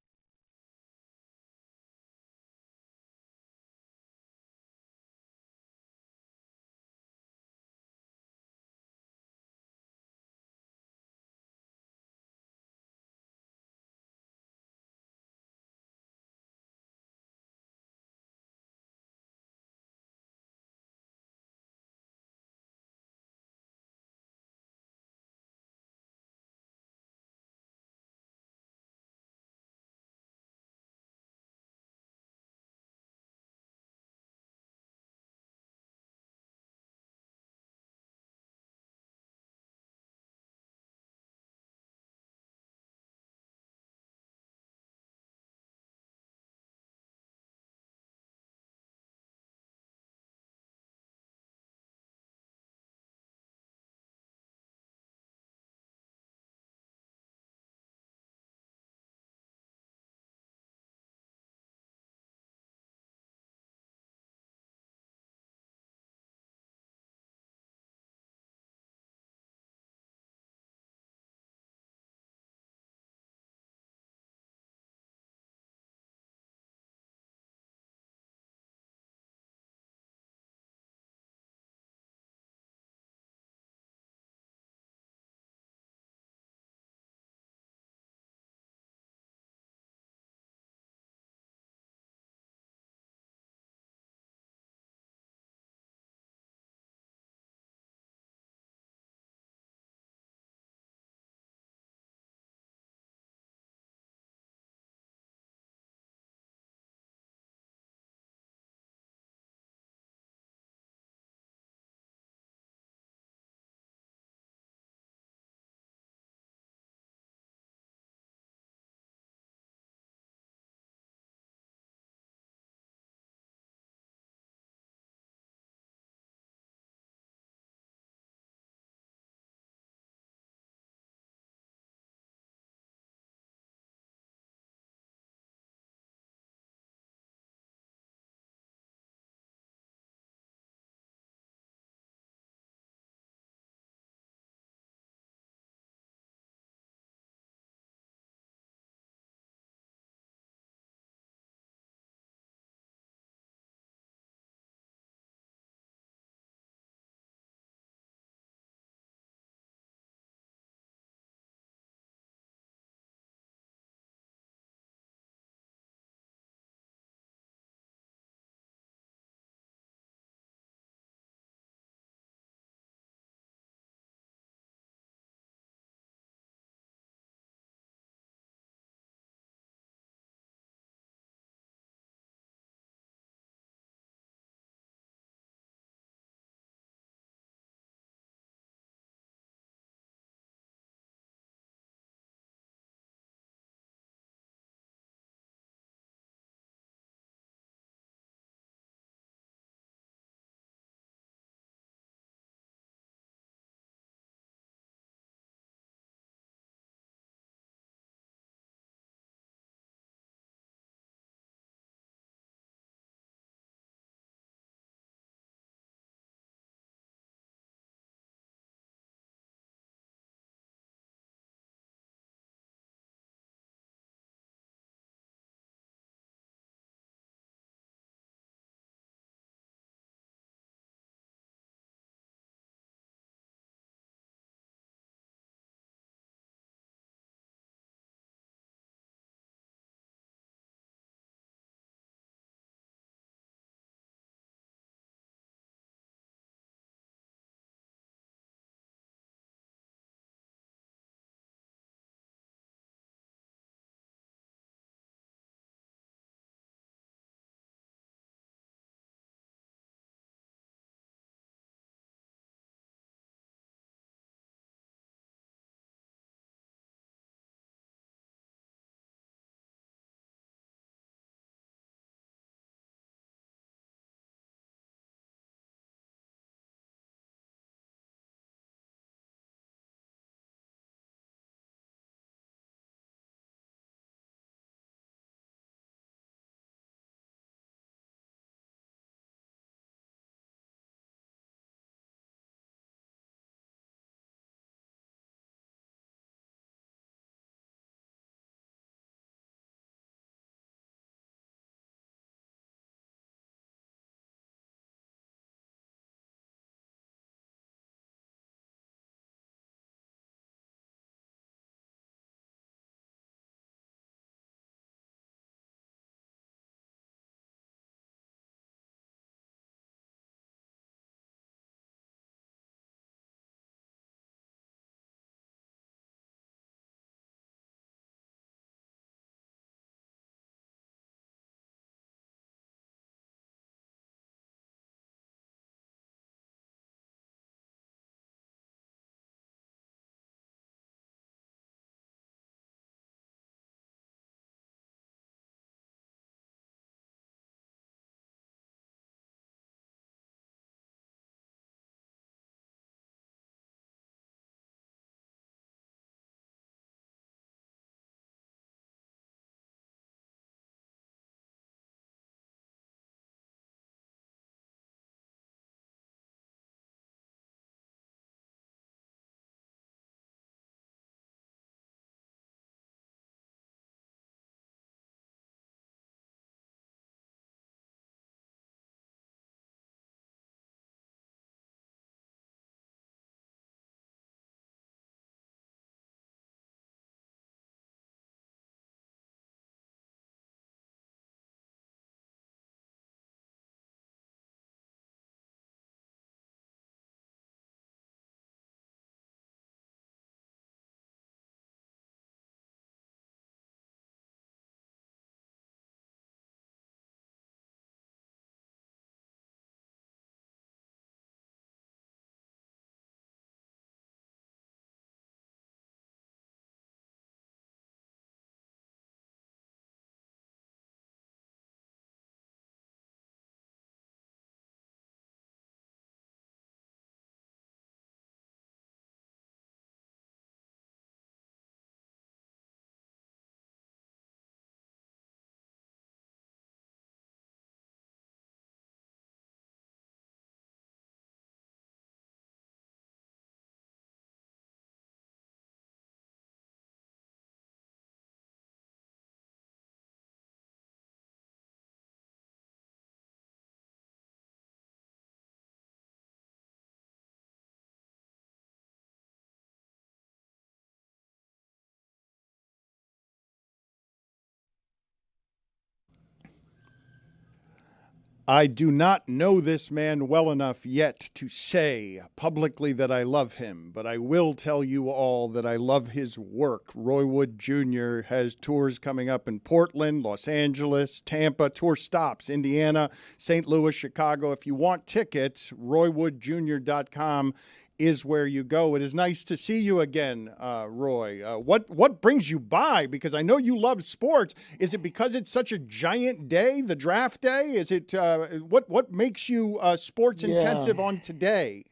I do not know this man well enough yet to say publicly that I love him, but I will tell you all that I love his work. Roy Wood Jr. has tours coming up in Portland, Los Angeles, Tampa, tour stops, Indiana, St. Louis, Chicago. If you want tickets, roywoodjr.com is where you go. It is nice to see you again, Roy. What brings you by? Because I know you love sports. Is it because it's such a giant day, the draft day? Is it what makes you sports intensive on today?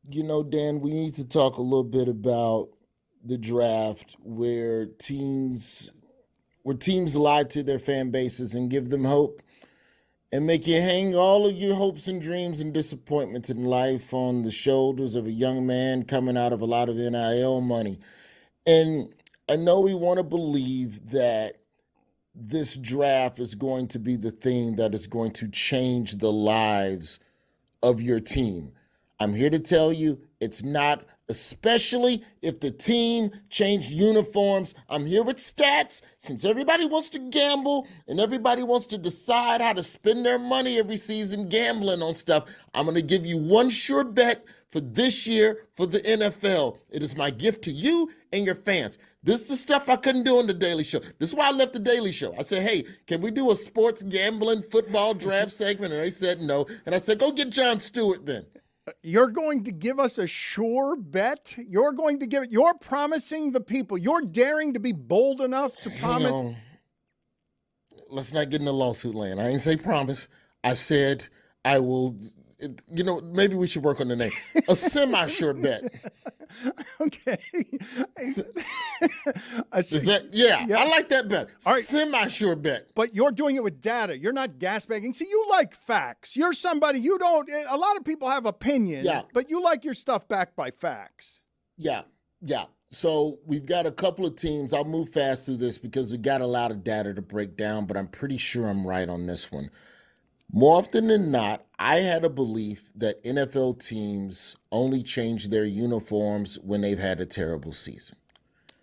You know, Dan, we need to talk a little bit about the draft, where teams lie to their fan bases and give them hope, and make you hang all of your hopes and dreams and disappointments in life on the shoulders of a young man coming out of a lot of NIL money. And I know we want to believe that this draft is going to be the thing that is going to change the lives of your team. I'm here to tell you it's not, especially if the team changed uniforms. I'm here with stats. Since everybody wants to gamble and everybody wants to decide how to spend their money every season gambling on stuff, I'm going to give you one sure bet for this year for the NFL. It is my gift to you and your fans. This is the stuff I couldn't do on the Daily Show. This is why I left the Daily Show. I said, hey, can we do a sports gambling football draft segment? And they said no. And I said, go get Jon Stewart then. You're going to give us a sure bet? You're going to give it. You're promising the people. You're daring to be bold enough to promise. Let's not get in the lawsuit land. I didn't say promise. I said I will. Maybe we should work on the name. A semi-sure bet. Okay. I like that bet. All right. Semi-sure bet. But you're doing it with data. You're not gasbagging. See, you like facts. You're somebody, you don't, a lot of people have opinions, but you like your stuff backed by facts. Yeah. So we've got a couple of teams. I'll move fast through this because we got a lot of data to break down, but I'm pretty sure I'm right on this one. More often than not, I had a belief that NFL teams only change their uniforms when they've had a terrible season.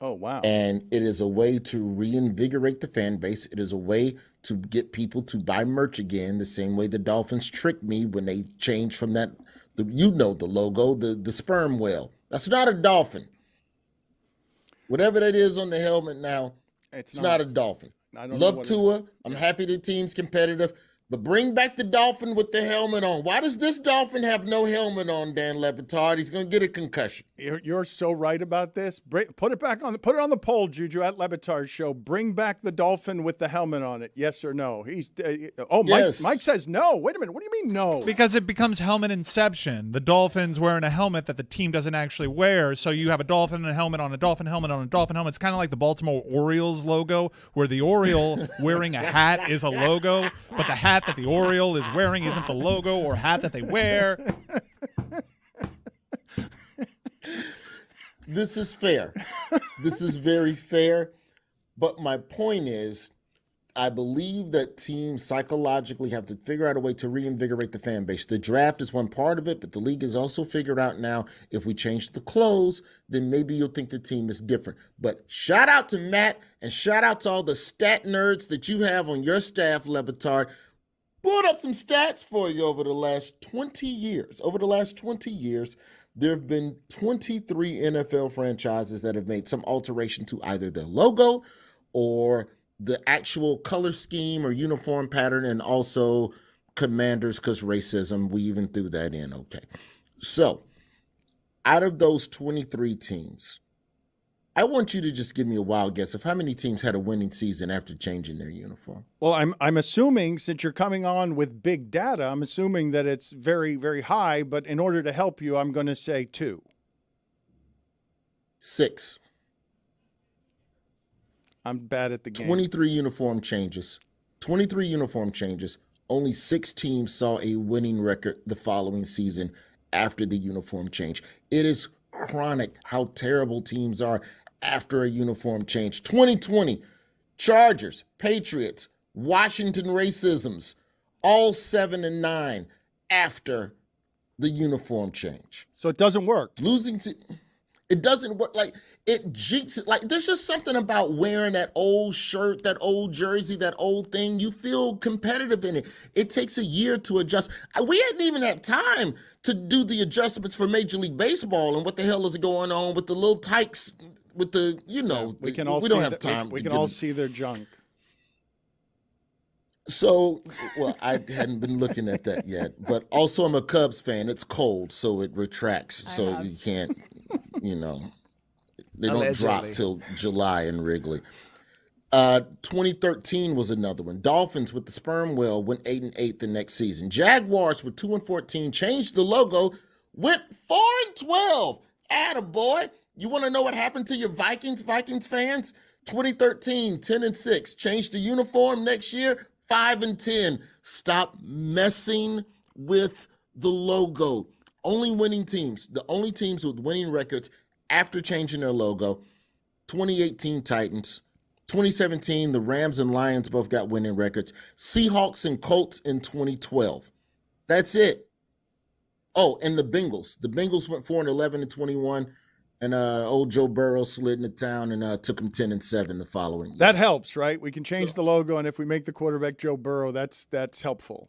Oh, wow. And it is a way to reinvigorate the fan base. It is a way to get people to buy merch again, the same way the Dolphins tricked me when they changed from that, the logo, the sperm whale. That's not a dolphin. Whatever that is on the helmet now, it's not a dolphin. Love Tua. I'm happy the team's competitive. But bring back the dolphin with the helmet on. Why does this dolphin have no helmet on, Dan Le Batard? He's going to get a concussion. You're so right about this. Put it back on. Put it on the poll, Juju, at Le Batard Show. Bring back the dolphin with the helmet on it. Yes or no? Yes. Mike says no. Wait a minute. What do you mean no? Because it becomes helmet inception. The dolphin's wearing a helmet that the team doesn't actually wear. So you have a dolphin and a helmet on a dolphin helmet on a dolphin helmet. It's kind of like the Baltimore Orioles logo, where the Oriole wearing a hat is a logo, but the hat that the Oriole is wearing isn't the logo or hat that they wear. This is fair. This is very fair. But my point is, I believe that teams psychologically have to figure out a way to reinvigorate the fan base. The draft is one part of it, but the league has also figured out now if we change the clothes, then maybe you'll think the team is different. But shout out to Matt and shout out to all the stat nerds that you have on your staff, Le Batard. Pulled up some stats for you over the last 20 years. Over the last 20 years, there have been 23 NFL franchises that have made some alteration to either their logo or the actual color scheme or uniform pattern, and also Commanders, because racism, we even threw that in. Okay. So out of those 23 teams, I want you to just give me a wild guess of how many teams had a winning season after changing their uniform. Well, I'm assuming, since you're coming on with big data, I'm assuming that it's very, very high. But in order to help you, I'm going to say 2. 6. I'm bad at the game. 23 uniform changes. 23 uniform changes. Only 6 teams saw a winning record the following season after the uniform change. It is chronic how terrible teams are after a uniform change. 2020, Chargers, Patriots, Washington racisms, all 7-9 after the uniform change. So it doesn't work. It doesn't work. Like, it jinxes. Like, there's just something about wearing that old shirt, that old jersey, that old thing. You feel competitive in it. It takes a year to adjust. We hadn't even had time to do the adjustments for Major League Baseball and what the hell is going on with the little tykes, with the, you know, We can we all don't have time. We to can give all it- see their junk. So, well, I hadn't been looking at that yet, but also I'm a Cubs fan. It's cold, so it retracts. So you can't, you know, they don't drop Allegedly. till July in Wrigley. 2013 was another one. Dolphins with the sperm whale went 8-8 the next season. Jaguars with 2-14 changed the logo, went 4-12. Attaboy. You want to know what happened to your Vikings fans? 2013 10-6 changed the uniform next year. 5-10. Stop messing with the logo. Only winning teams, the only teams with winning records after changing their logo. 2018 Titans. 2017, the Rams and Lions both got winning records. Seahawks and Colts in 2012. That's it. Oh, and the Bengals. The Bengals went 4-11 in 21. And old Joe Burrow slid into town and took him 10-7 the following year. That helps, right? We can change the logo, and if we make the quarterback Joe Burrow, that's helpful.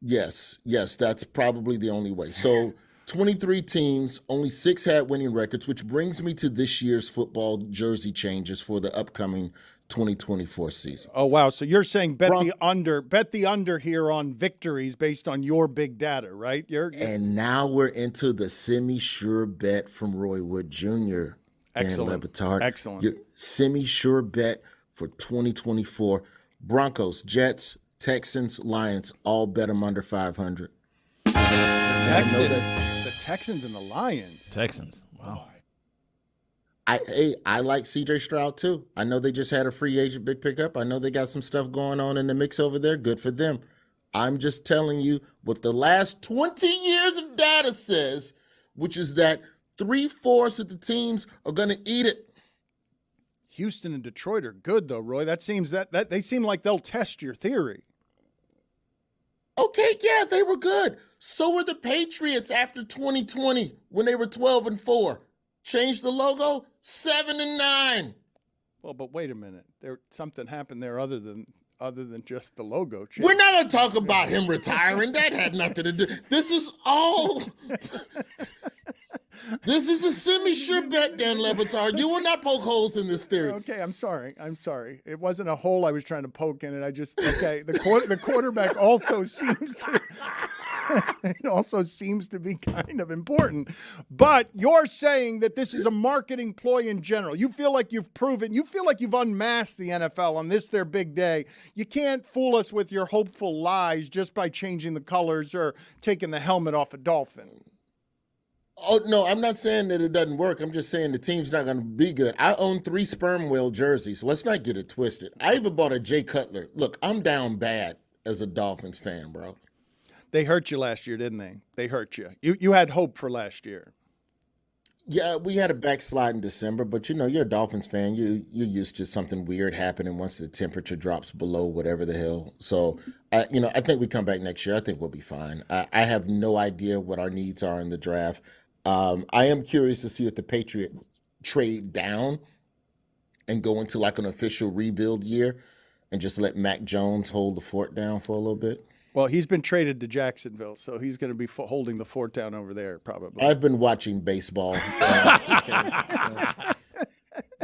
Yes, that's probably the only way. So 23 teams, only 6 had winning records, which brings me to this year's football jersey changes for the upcoming 2024 season. Oh, wow. So you're saying bet the under here on victories based on your big data, right? And now we're into the semi-sure bet from Roy Wood Jr. Excellent. Dan Le Batard. Excellent. Your semi-sure bet for 2024. Broncos, Jets, Texans, Lions, all bet them under 500. The Texans and the Lions. Texans. Wow. I like CJ Stroud too. I know they just had a free agent big pickup. I know they got some stuff going on in the mix over there. Good for them. I'm just telling you what the last 20 years of data says, which is that 3/4 of the teams are going to eat it. Houston and Detroit are good though, Roy. That seems that they seem like they'll test your theory. Okay, yeah, they were good. So were the Patriots after 2020 when they were 12-4. Changed the logo, 7-9. Well, but wait a minute. Something happened there other than just the logo change. We're not going to talk about him retiring. That had nothing to do. This is all. This is a semi-sure bet, Dan Le Batard. You will not poke holes in this theory. Okay, I'm sorry. It wasn't a hole I was trying to poke in it. The quarterback also seems to it also seems to be kind of important. But you're saying that this is a marketing ploy in general. You feel like you've proven, you feel like you've unmasked the NFL on this their big day. You can't fool us with your hopeful lies just by changing the colors or taking the helmet off a dolphin. Oh, no, I'm not saying that it doesn't work. I'm just saying the team's not going to be good. I own 3 sperm whale jerseys. Let's not get it twisted. I even bought a Jay Cutler. Look, I'm down bad as a Dolphins fan, bro. They hurt you last year, didn't they? They hurt you. You had hope for last year. Yeah, we had a backslide in December, but you're a Dolphins fan. You're used to something weird happening once the temperature drops below whatever the hell. So, I think we come back next year. I think we'll be fine. I have no idea what our needs are in the draft. I am curious to see if the Patriots trade down and go into like an official rebuild year and just let Mac Jones hold the fort down for a little bit. Well, he's been traded to Jacksonville, so he's going to be holding the fort down over there probably. I've been watching baseball.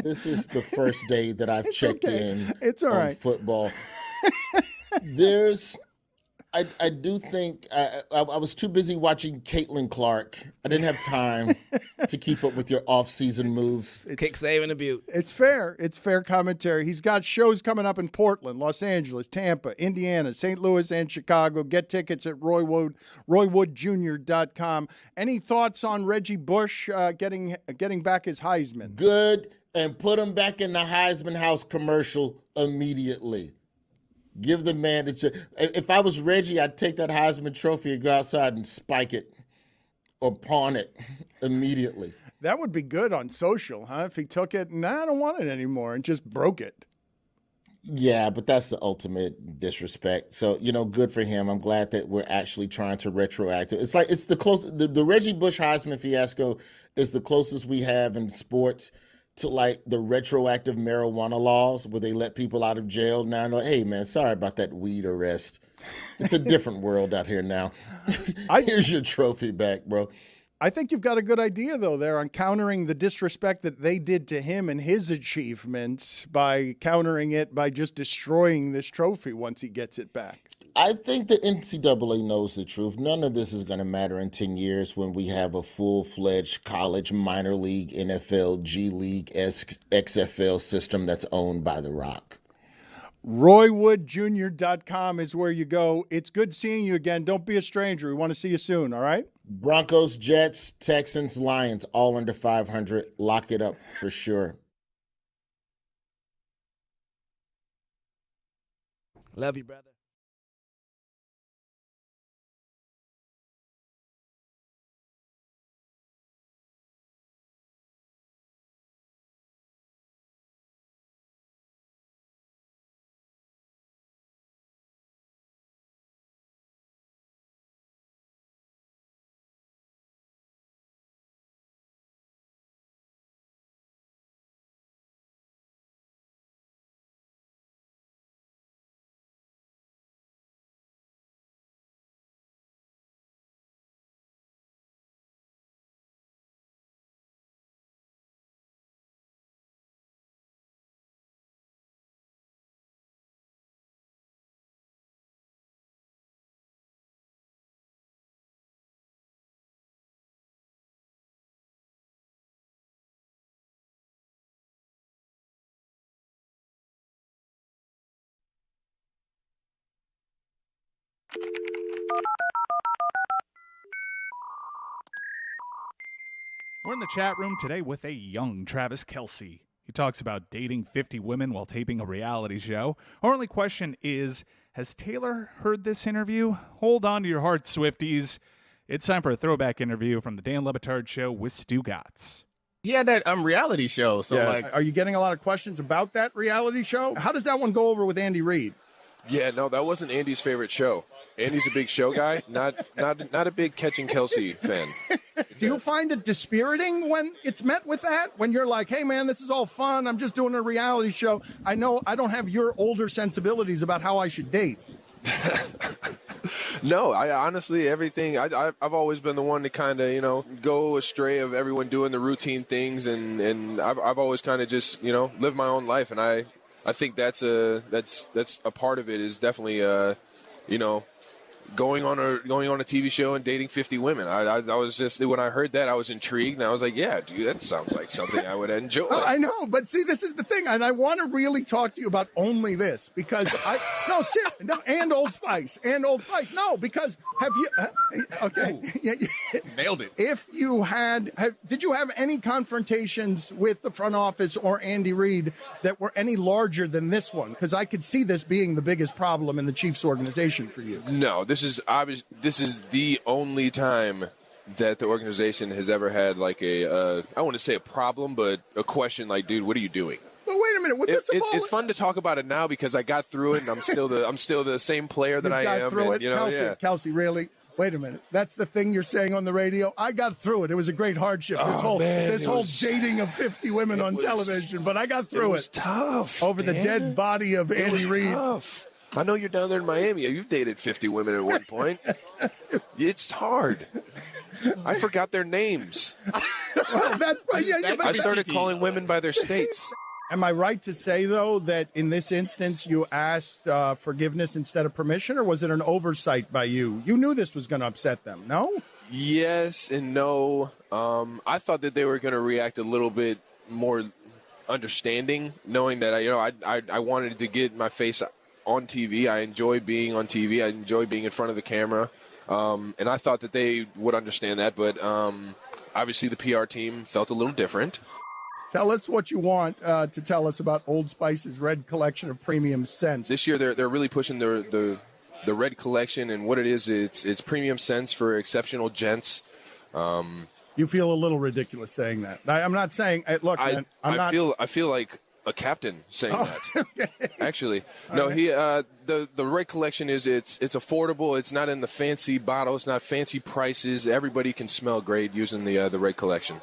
This is the first day that I've checked in on football. I do think I was too busy watching Caitlin Clark. I didn't have time to keep up with your off-season moves. Kick, save, and abuse. It's fair. It's fair commentary. He's got shows coming up in Portland, Los Angeles, Tampa, Indiana, St. Louis, and Chicago. Get tickets at roywoodjr.com. Any thoughts on Reggie Bush getting back his Heisman? Good, and put him back in the Heisman House commercial immediately. Give the man if I was Reggie, I'd take that Heisman trophy and go outside and spike it or pawn it immediately. That would be good on social, huh? If he took it and I don't want it anymore and just broke it. Yeah, but that's the ultimate disrespect. So, good for him. I'm glad that we're actually trying to retroact. It's like it's the closest. The Reggie Bush Heisman fiasco is the closest we have in sports to like the retroactive marijuana laws where they let people out of jail now. And like, hey, man, sorry about that weed arrest. It's a different world out here now. Here's your trophy back, bro. I think you've got a good idea, though, there on countering the disrespect that they did to him and his achievements by countering it by just destroying this trophy once he gets it back. I think the NCAA knows the truth. None of this is going to matter in 10 years when we have a full-fledged college, minor league, NFL, G League, XFL system that's owned by The Rock. RoyWoodJr.com is where you go. It's good seeing you again. Don't be a stranger. We want to see you soon, all right? Broncos, Jets, Texans, Lions, all under 500. Lock it up for sure. Love you, brother. We're in the chat room today with a young Travis Kelce. He talks about dating 50 women while taping a reality show. Our only question is, has Taylor heard this interview? Hold on to your hearts, Swifties. It's time for a throwback interview from the Dan Le Batard Show with Stugotz. He had that reality show. So are you getting a lot of questions about that reality show? How does that one go over with Andy Reid? Yeah, no, that wasn't Andy's favorite show. Andy's a big show guy, not a big Catching Kelce fan. Do you find it dispiriting when it's met with that? When you're like, hey, man, this is all fun. I'm just doing a reality show. I know I don't have your older sensibilities about how I should date. No, I honestly, everything, I've always been the one to kind of, go astray of everyone doing the routine things. And I've always kind of just, lived my own life. And I think that's a part of it is definitely, going on a TV show and dating 50 women. I was just, when I heard that, I was intrigued, and I was like, yeah, dude, that sounds like something I would enjoy. I know, but see, this is the thing, and I want to really talk to you about only this, because and Old Spice, no, because have you, okay. Nailed it. If you did you have any confrontations with the front office or Andy Reid that were any larger than this one? Because I could see this being the biggest problem in the Chiefs organization for you. No, this is obvious. This is the only time that the organization has ever had like I want to say a problem, but a question like, dude, what are you doing? But wait a minute, it's fun to talk about it now because I got through it, and I'm still the same player that I am. Got through it, Kelce, really. Wait a minute. That's the thing you're saying on the radio? I got through it. It was a great hardship. This whole dating of 50 women on television, but I got through it. It was tough. Over the dead body of Andy Reid. Tough. I know you're down there in Miami. You've dated 50 women at one point. It's hard. I forgot their names. Well, that's right. Yeah, I started calling women by their states. Am I right to say, though, that in this instance you asked forgiveness instead of permission, or was it an oversight by you? You knew this was going to upset them, no? Yes and no. I thought that they were going to react a little bit more understanding, knowing that I wanted to get my face on TV. I enjoy being on TV. I enjoy being in front of the camera. And I thought that they would understand that, but obviously the PR team felt a little different. Tell us what you want to tell us about Old Spice's Red Collection of premium scents. This year they're really pushing the Red Collection, and what it is, it's premium scents for exceptional gents. You feel a little ridiculous saying that. I'm not saying. Look, man, I feel like a captain saying that. Actually, no. He the Red Collection is it's affordable. It's not in the fancy bottle. It's not fancy prices. Everybody can smell great using the Red Collection.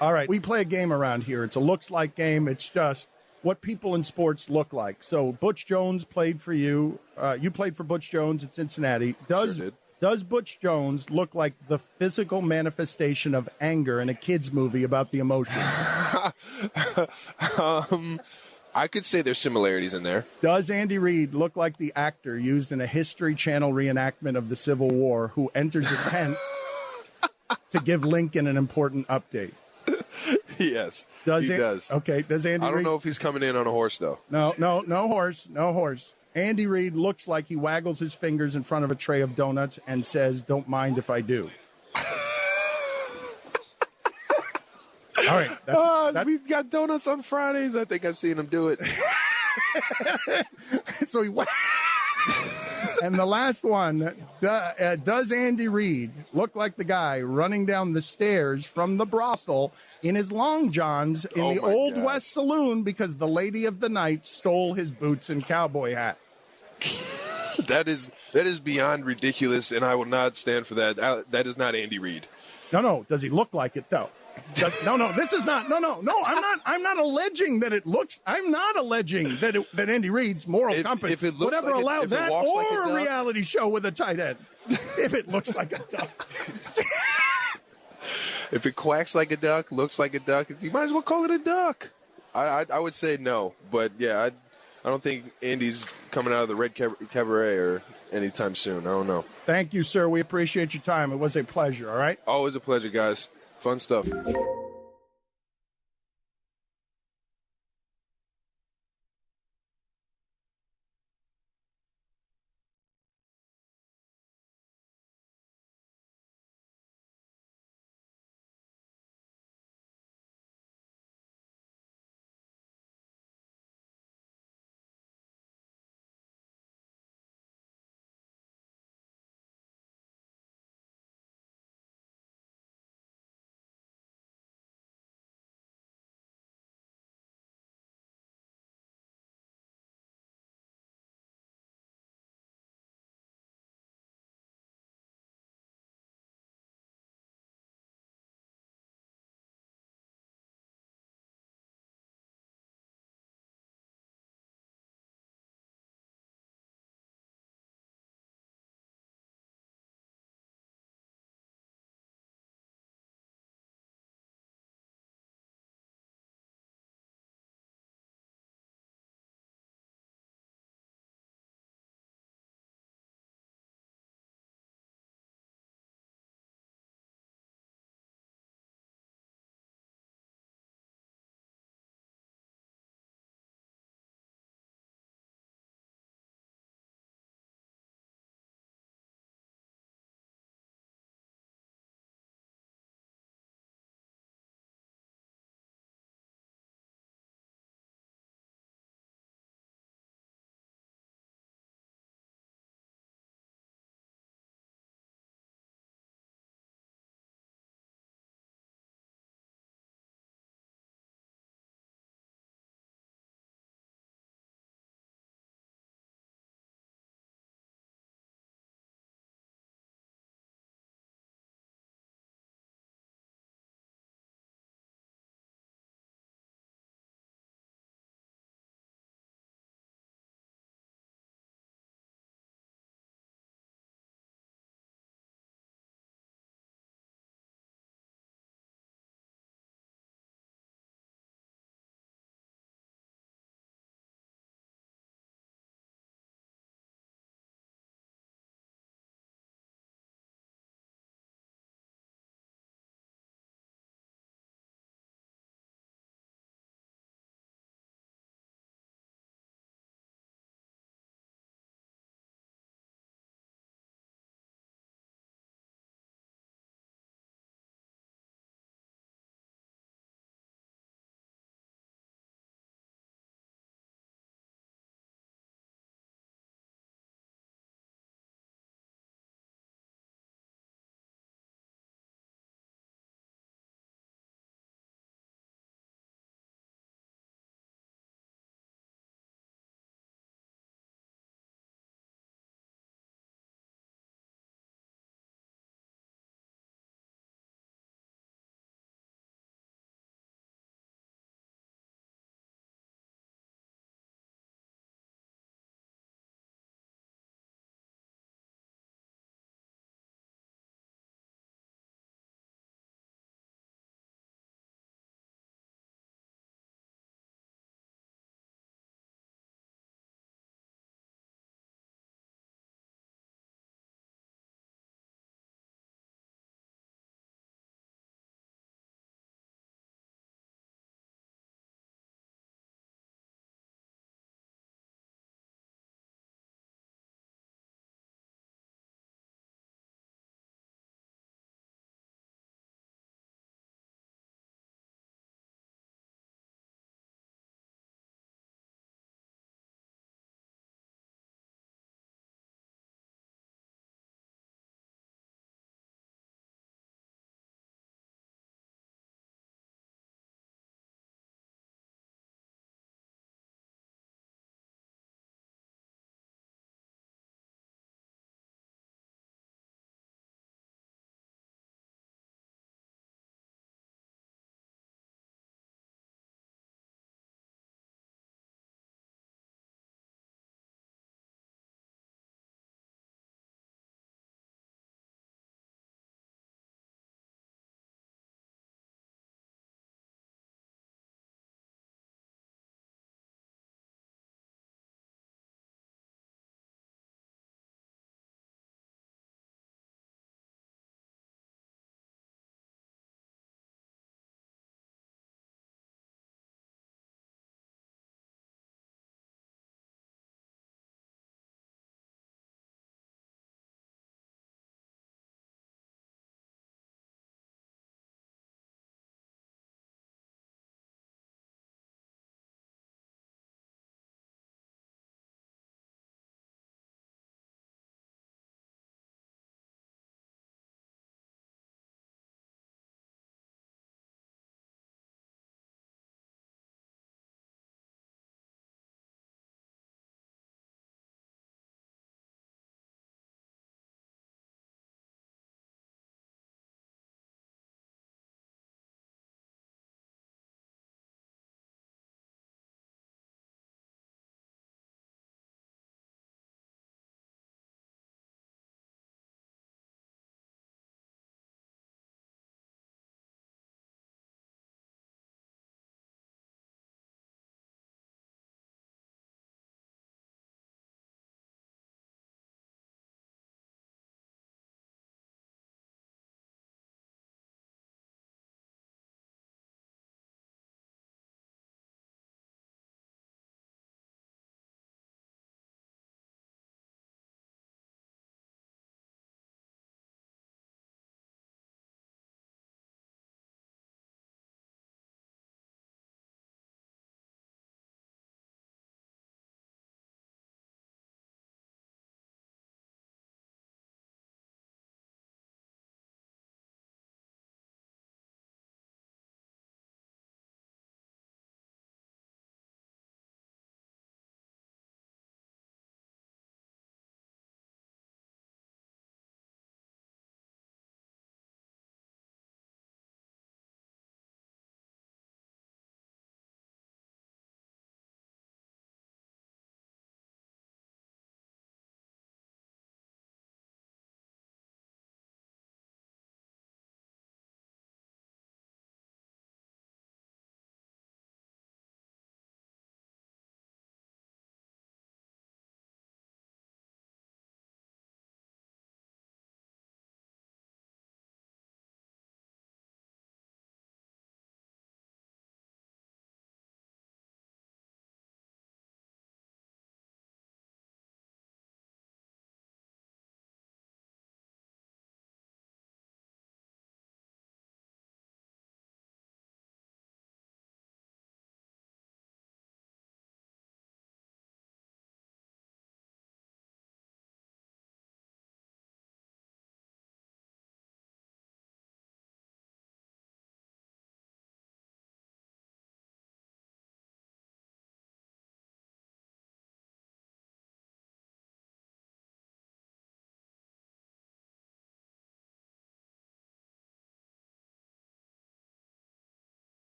All right, we play a game around here. It's a looks like game. It's just what people in sports look like. So Butch Jones played for you. You played for Butch Jones at Cincinnati. Sure did. Does Butch Jones look like the physical manifestation of anger in a kid's movie about the emotions? I could say there's similarities in there. Does Andy Reid look like the actor used in a History Channel reenactment of the Civil War who enters a tent to give Lincoln an important update? Yes, he does. Okay, does Andy I don't Reid? know if he's coming in on a horse, though. No horse. Andy Reid looks like he waggles his fingers in front of a tray of donuts and says, "Don't mind if I do." All right. We've got donuts on Fridays. I think I've seen him do it. So he and the last one, does Andy Reid look like the guy running down the stairs from the brothel in his long johns in the Old West Saloon because the lady of the night stole his boots and cowboy hat? That is beyond ridiculous, and I will not stand for that. That is not Andy Reid. No. Does he look like it though? No. This is not. No. I'm not alleging that it looks. I'm not alleging that Andy Reid's moral compass would ever allow that or a reality show with a tight end. If it looks like a duck. If it quacks like a duck, looks like a duck, you might as well call it a duck. I would say no, but yeah, I don't think Andy's coming out of the Red Cabaret or anytime soon. I don't know. Thank you, sir. We appreciate your time. It was a pleasure. All right. Always a pleasure, guys. Fun stuff.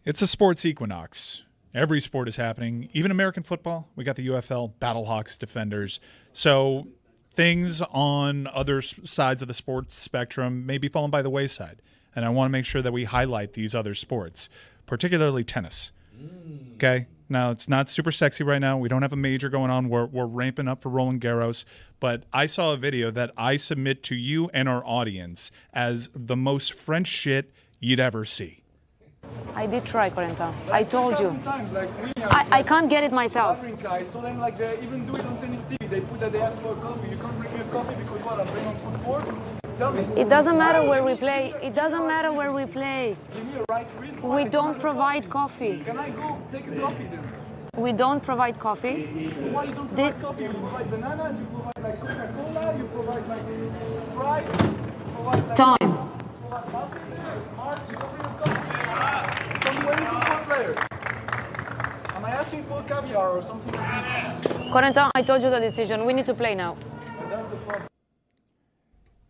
It's a sports equinox. Every sport is happening, even American football. We got the UFL, Battlehawks, Defenders. So things on other sides of the sports spectrum may be falling by the wayside. And I want to make sure that we highlight these other sports, particularly tennis. Okay? Now, it's not super sexy right now. We don't have a major going on. We're ramping up for Roland Garros. But I saw a video that I submit to you and our audience as the most French shit you'd ever see. I did try, Corentin. I told you. I can't get it myself. I saw them like they even do it on tennis TV. They put that they ask for a coffee. You can't bring me a coffee because what? I'm playing on footboard? Tell me. It doesn't matter where we play. It doesn't matter where we play. Give me a right reason. We don't provide coffee. Can I go take a coffee then? We don't provide coffee. Why you don't provide coffee? You provide bananas, you provide like Coca-Cola, you provide like Sprite, you provide like... Time. You provide March, you don't bring a coffee. Tell me when you football player. Am I asking for caviar or something like this? Corentin, I told you the decision. We need to play now. And that's the problem.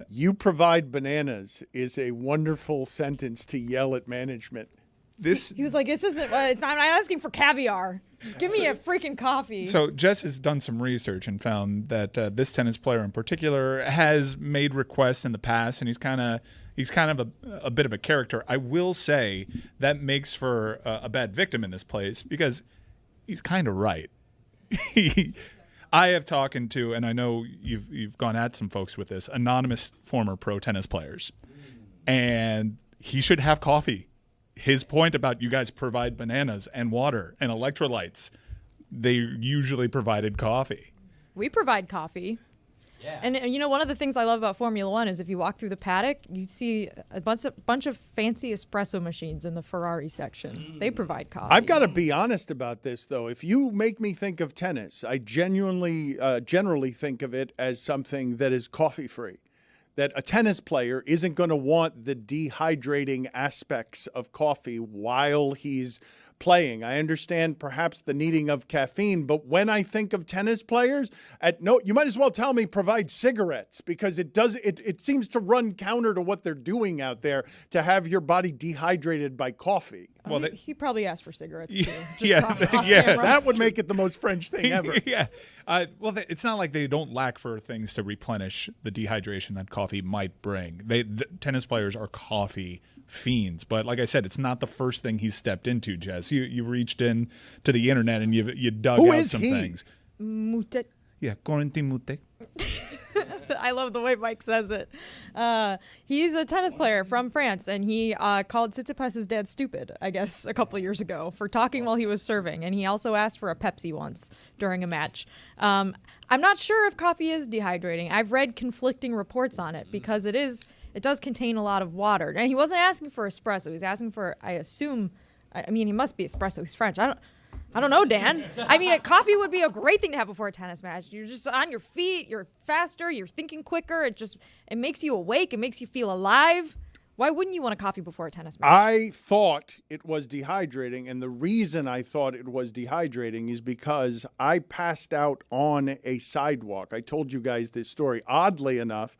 You provide bananas is a wonderful sentence to yell at management. He was like, "This isn't. I'm not asking for caviar. Just give me a freaking coffee." So Jess has done some research and found that this tennis player in particular has made requests in the past, and he's kind of a bit of a character. I will say that makes for a bad victim in this place because he's kind of right. I have talked to, and I know you've gone at some folks with this, anonymous former pro tennis players, and he should have coffee. His point about you guys provide bananas and water and electrolytes, they usually provided coffee. We provide coffee. Yeah. And you know, one of the things I love about Formula One is if you walk through the paddock, you see a bunch of fancy espresso machines in the Ferrari section. They provide coffee. I've got to be honest about this, though. If you make me think of tennis, I generally think of it as something that is coffee-free. That a tennis player isn't going to want the dehydrating aspects of coffee while he's playing. I understand perhaps the needing of caffeine, but when I think of tennis players, you might as well tell me provide cigarettes because it seems to run counter to what they're doing out there to have your body dehydrated by coffee. Well, he probably asked for cigarettes too. That would make it the most French thing ever. Yeah. Well, it's not like they don't lack for things to replenish the dehydration that coffee might bring. The tennis players are coffee fiends, but like I said, it's not the first thing he's stepped into, Jess. You reached in to the internet and you dug out some things. Moutet. Yeah, Corentin Moutet. I love the way Mike says it. He's a tennis player from France, and he called Tsitsipas' dad stupid, I guess, a couple of years ago for talking while he was serving. And he also asked for a Pepsi once during a match. I'm not sure if coffee is dehydrating. I've read conflicting reports on it because it does contain a lot of water. And he wasn't asking for espresso. He's asking for, I assume, he must be espresso. He's French. I don't know, Dan. Coffee would be a great thing to have before a tennis match. You're just on your feet. You're faster. You're thinking quicker. It makes you awake. It makes you feel alive. Why wouldn't you want a coffee before a tennis match? I thought it was dehydrating, and the reason I thought it was dehydrating is because I passed out on a sidewalk. I told you guys this story. Oddly enough,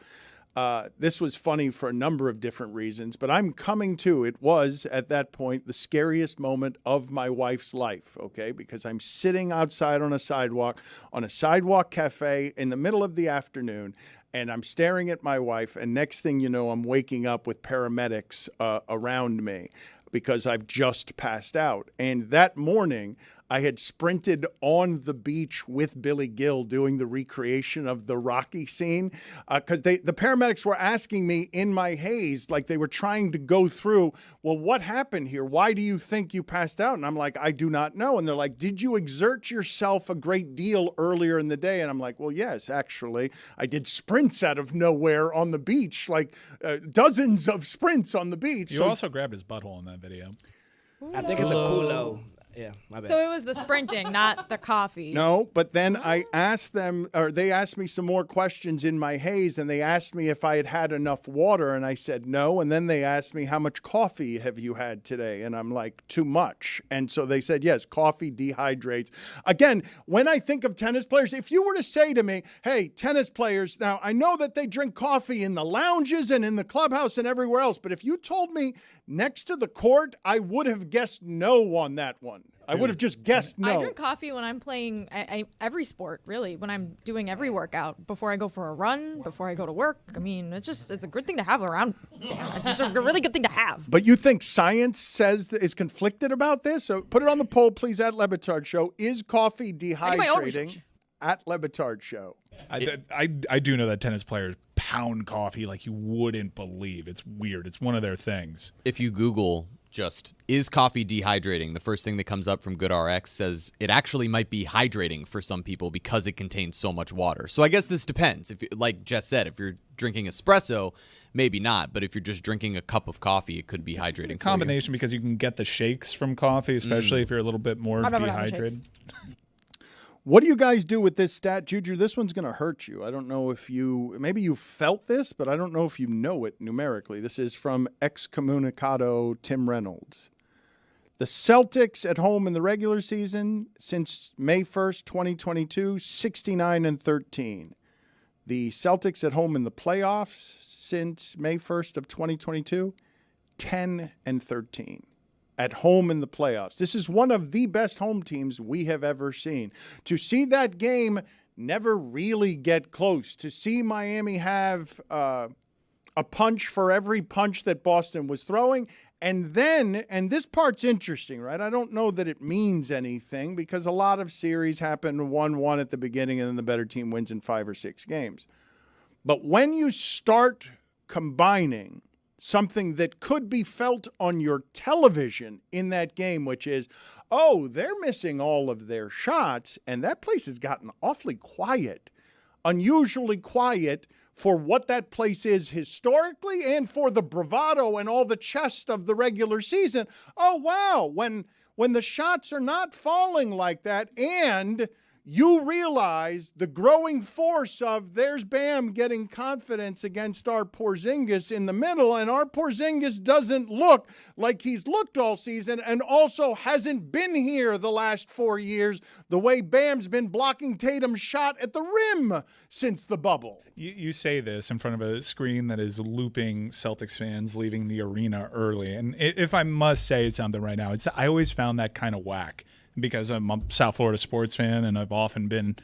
this was funny for a number of different reasons, but I'm coming to it was at that point the scariest moment of my wife's life, okay? Because I'm sitting outside on a sidewalk cafe in the middle of the afternoon, and I'm staring at my wife, and next thing you know, I'm waking up with paramedics around me because I've just passed out. And that morning, I had sprinted on the beach with Billy Gill doing the recreation of the Rocky scene because the paramedics were asking me in my haze, like they were trying to go through, well, what happened here? Why do you think you passed out? And I'm like, I do not know. And they're like, did you exert yourself a great deal earlier in the day? And I'm like, well, yes, actually. I did sprints out of nowhere on the beach, like dozens of sprints on the beach. You also grabbed his butthole in that video. I think it's a culo. Yeah, my bad. So it was the sprinting, not the coffee. No, but then I asked them, or they asked me some more questions in my haze, and they asked me if I had had enough water, and I said no. And then they asked me, how much coffee have you had today? And I'm like, too much. And so they said, yes, coffee dehydrates. Again, when I think of tennis players, if you were to say to me, hey, tennis players, now I know that they drink coffee in the lounges and in the clubhouse and everywhere else, but if you told me next to the court, I would have guessed no on that one. I would have just guessed no. I drink coffee when I'm playing every sport, really, when I'm doing every workout, before I go for a run, before I go to work. I mean, it's a good thing to have around. It's just a really good thing to have. But you think science is conflicted about this? So put it on the poll, please, at Le Batard Show. Is coffee dehydrating? At Le Batard Show. I do know that tennis players pound coffee like you wouldn't believe. It's weird. It's one of their things. If you Google just, is coffee dehydrating? The first thing that comes up from GoodRx says it actually might be hydrating for some people because it contains so much water. So I guess this depends. If, like Jess said, if you're drinking espresso, maybe not. But if you're just drinking a cup of coffee, it could be hydrating. Combination, because you can get the shakes from coffee, especially if you're a little bit more dehydrated. What do you guys do with this stat? Juju, this one's going to hurt you. I don't know if maybe you felt this, but I don't know if you know it numerically. This is from excommunicado Tim Reynolds. The Celtics at home in the regular season since May 1st, 2022, 69-13. The Celtics at home in the playoffs since May 1st of 2022, 10-13. At home in the playoffs. This is one of the best home teams we have ever seen. To see that game never really get close, to see Miami have a punch for every punch that Boston was throwing, and this part's interesting, right? I don't know that it means anything because a lot of series happen 1-1 at the beginning and then the better team wins in 5 or 6 games. But when you start combining something that could be felt on your television in that game, which is, oh, they're missing all of their shots, and that place has gotten awfully quiet, unusually quiet for what that place is historically and for the bravado and all the chest of the regular season. Oh, wow, when the shots are not falling like that and you realize the growing force of there's Bam getting confidence against our Porzingis in the middle, and our Porzingis doesn't look like he's looked all season and also hasn't been here the last 4 years the way Bam's been blocking Tatum's shot at the rim since the bubble. You say this in front of a screen that is looping Celtics fans leaving the arena early, and if I must say something right now, I always found that kind of whack. Because I'm a South Florida sports fan and I've often been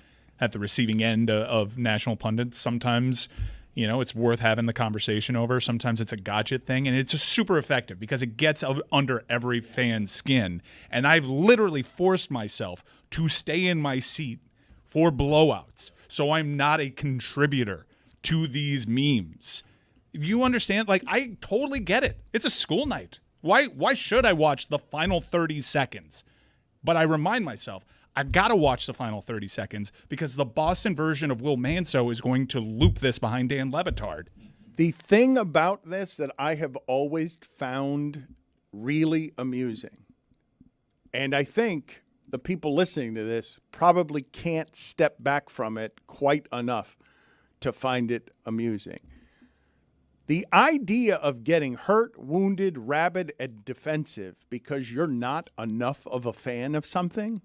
at the receiving end of national pundits. Sometimes, it's worth having the conversation over. Sometimes it's a gotcha thing, and it's just super effective because it gets under every fan's skin. And I've literally forced myself to stay in my seat for blowouts so I'm not a contributor to these memes. You understand? Like, I totally get it. It's a school night. Why should I watch the final 30 seconds? But I remind myself, I got to watch the final 30 seconds because the Boston version of Will Manso is going to loop this behind Dan Le Batard. The thing about this that I have always found really amusing, and I think the people listening to this probably can't step back from it quite enough to find it amusing. The idea of getting hurt, wounded, rabid, and defensive because you're not enough of a fan of something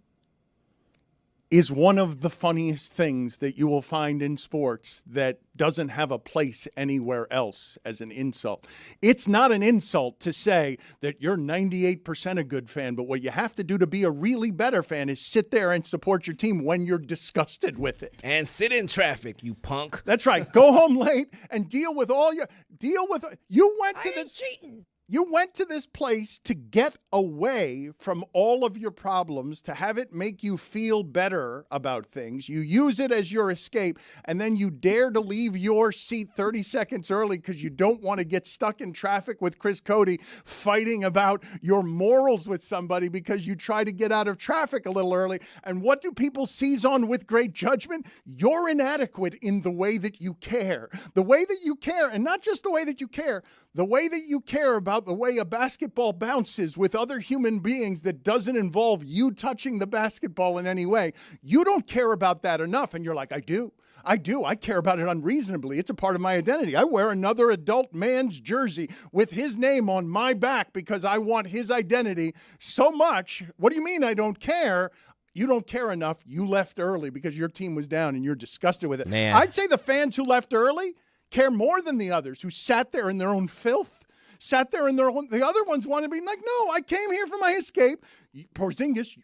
is one of the funniest things that you will find in sports that doesn't have a place anywhere else as an insult. It's not an insult to say that you're 98% a good fan, but what you have to do to be a really better fan is sit there and support your team when you're disgusted with it. And sit in traffic, you punk. That's right. Go home late and deal with you went to this cheating. You went to this place to get away from all of your problems, to have it make you feel better about things. You use it as your escape, and then you dare to leave your seat 30 seconds early because you don't want to get stuck in traffic with Chris Cody fighting about your morals with somebody because you try to get out of traffic a little early. And what do people seize on with great judgment? You're inadequate in the way that you care. The way that you care, and not just the way that you care, the way that you care about about the way a basketball bounces with other human beings that doesn't involve you touching the basketball in any way. You don't care about that enough. And you're like, I do. I care about it unreasonably. It's a part of my identity. I wear another adult man's jersey with his name on my back because I want his identity so much. What do you mean I don't care? You don't care enough. You left early because your team was down and you're disgusted with it. Man. I'd say the fans who left early care more than the others who sat there in their own filth, sat there in their own. The other ones want to be like, no, I came here for my escape. Porzingis,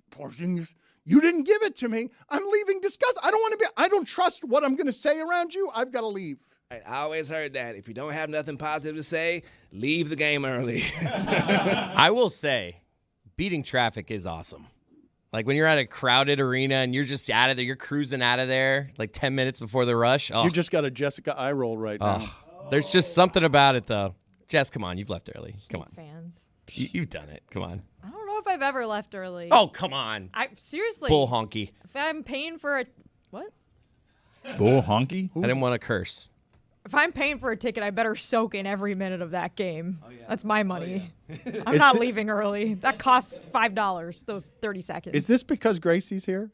you didn't give it to me. I'm leaving disgusted. I don't trust what I'm going to say around you. I've got to leave. I always heard that. If you don't have nothing positive to say, leave the game early. I will say, beating traffic is awesome. Like when you're at a crowded arena and you're just out of there, you're cruising out of there like 10 minutes before the rush. Oh. You just got a Jessica eye roll right now. There's just something about it, though. Jess, come on. You've left early. Come on. Fans. You've done it. Come on. I don't know if I've ever left early. Oh, come on. I seriously. Bull honky. If I'm paying for a what? Bull honky? I didn't want to curse. If I'm paying for a ticket, I better soak in every minute of that game. Oh, yeah. That's my money. Yeah. I'm not leaving early. That costs $5, those 30 seconds. Is this because Gracie's here?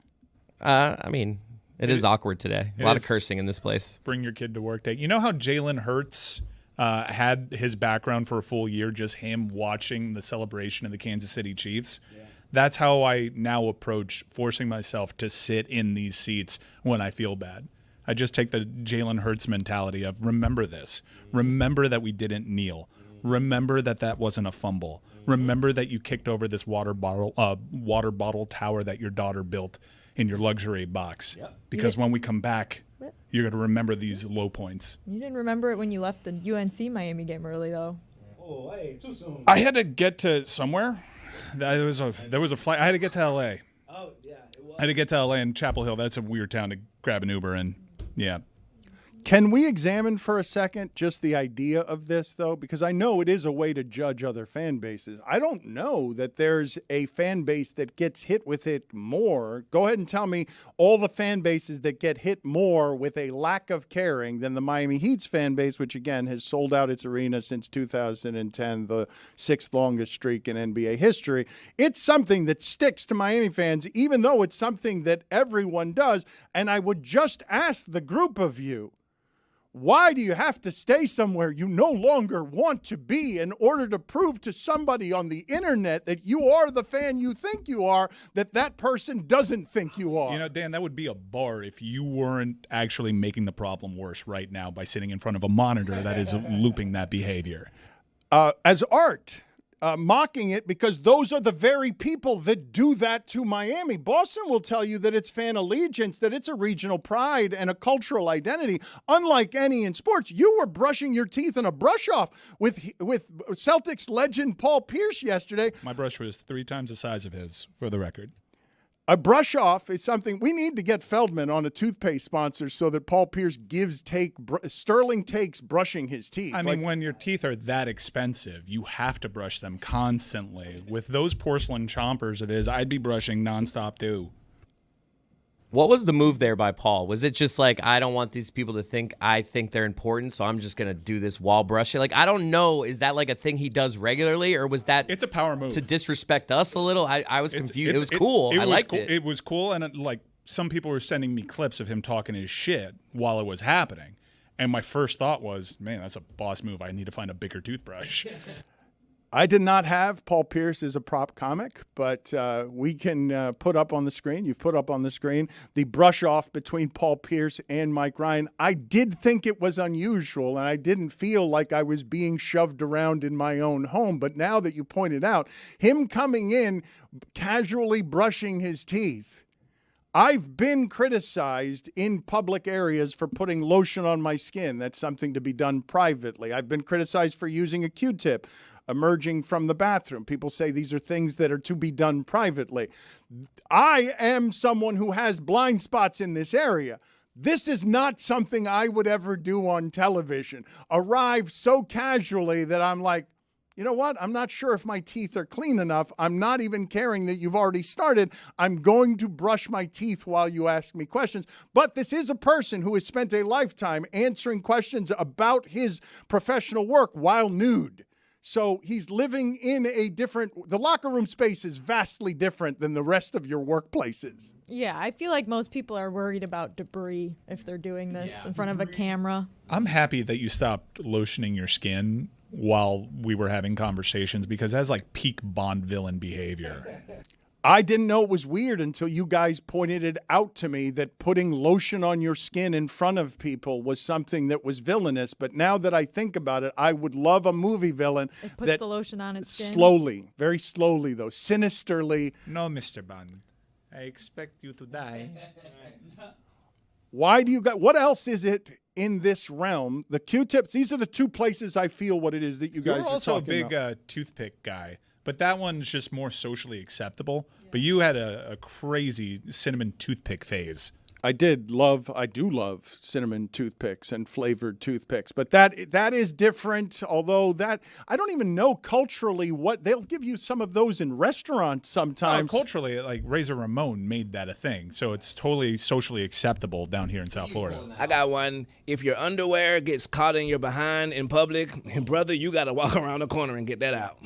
I mean, it is awkward today. A lot of cursing in this place. Bring your kid to work day. You know how Jalen Hurts had his background for a full year, just him watching the celebration of the Kansas City Chiefs? Yeah. That's how I now approach forcing myself to sit in these seats when I feel bad. I just take the Jalen Hurts mentality of remember this. Remember that we didn't kneel. Remember that wasn't a fumble. Remember that you kicked over this water bottle tower that your daughter built in your luxury box. Yep. Because when we come back, you're going to remember these low points. You didn't remember it when you left the UNC Miami game early, though. Oh, hey, too soon. I had to get to somewhere. There was a flight. I had to get to L.A. Oh, yeah. I had to get to L.A. and Chapel Hill. That's a weird town to grab an Uber in. Yeah. Can we examine for a second just the idea of this, though? Because I know it is a way to judge other fan bases. I don't know that there's a fan base that gets hit with it more. Go ahead and tell me all the fan bases that get hit more with a lack of caring than the Miami Heat's fan base, which, again, has sold out its arena since 2010, the sixth longest streak in NBA history. It's something that sticks to Miami fans, even though it's something that everyone does. And I would just ask the group of you, why do you have to stay somewhere you no longer want to be in order to prove to somebody on the internet that you are the fan you think you are, that person doesn't think you are? You know, Dan, that would be a bar if you weren't actually making the problem worse right now by sitting in front of a monitor that is looping that behavior. As art. Mocking it because those are the very people that do that to Miami. Boston will tell you that it's fan allegiance, that it's a regional pride and a cultural identity, unlike any in sports. You were brushing your teeth in a brush off with Celtics legend Paul Pierce yesterday. My brush was 3 times the size of his, for the record. A brush off is something we need to get Feldman on a toothpaste sponsor so that Paul Pierce Sterling takes brushing his teeth. I mean, when your teeth are that expensive, you have to brush them constantly. With those porcelain chompers of his, I'd be brushing nonstop too. What was the move there by Paul? Was it just like, I don't want these people to think I think they're important, so I'm just going to do this while brushing? Like, I don't know. Is that like a thing he does regularly, or was that it's a power move to disrespect us a little? I was confused. It was cool. I liked it. It was cool, and like some people were sending me clips of him talking his shit while it was happening. And my first thought was, man, that's a boss move. I need to find a bigger toothbrush. I did not have Paul Pierce as a prop comic, but we can put up on the screen. You've put up on the screen the brush off between Paul Pierce and Mike Ryan. I did think it was unusual, and I didn't feel like I was being shoved around in my own home. But now that you pointed out, him coming in, casually brushing his teeth, I've been criticized in public areas for putting lotion on my skin. That's something to be done privately. I've been criticized for using a Q-tip emerging from the bathroom. People say these are things that are to be done privately. I am someone who has blind spots in this area. This is not something I would ever do on television. Arrive so casually that I'm like, you know what? I'm not sure if my teeth are clean enough. I'm not even caring that you've already started. I'm going to brush my teeth while you ask me questions. But this is a person who has spent a lifetime answering questions about his professional work while nude. So he's living in the locker room space is vastly different than the rest of your workplaces. Yeah, I feel like most people are worried about debris if they're doing this in front of a camera. I'm happy that you stopped lotioning your skin while we were having conversations because that's like peak Bond villain behavior. I didn't know it was weird until you guys pointed it out to me that putting lotion on your skin in front of people was something that was villainous. But now that I think about it, I would love a movie villain It puts that the lotion on its skin. slowly, very slowly though, sinisterly. No, Mr. Bond. I expect you to die. Why do you got? What else is it in this realm? The Q-tips. These are the two places I feel what it is that you guys You're are also a talking big about. toothpick guy, but that one's just more socially acceptable. But you had a crazy cinnamon toothpick phase. I do love cinnamon toothpicks and flavored toothpicks, but that is different. Although that I don't even know culturally what they'll give you some of those in restaurants sometimes. Culturally, like Razor Ramon made that a thing, so it's totally socially acceptable down here in South Florida. I got one. If your underwear gets caught in your behind in public, brother, you got to walk around the corner and get that out.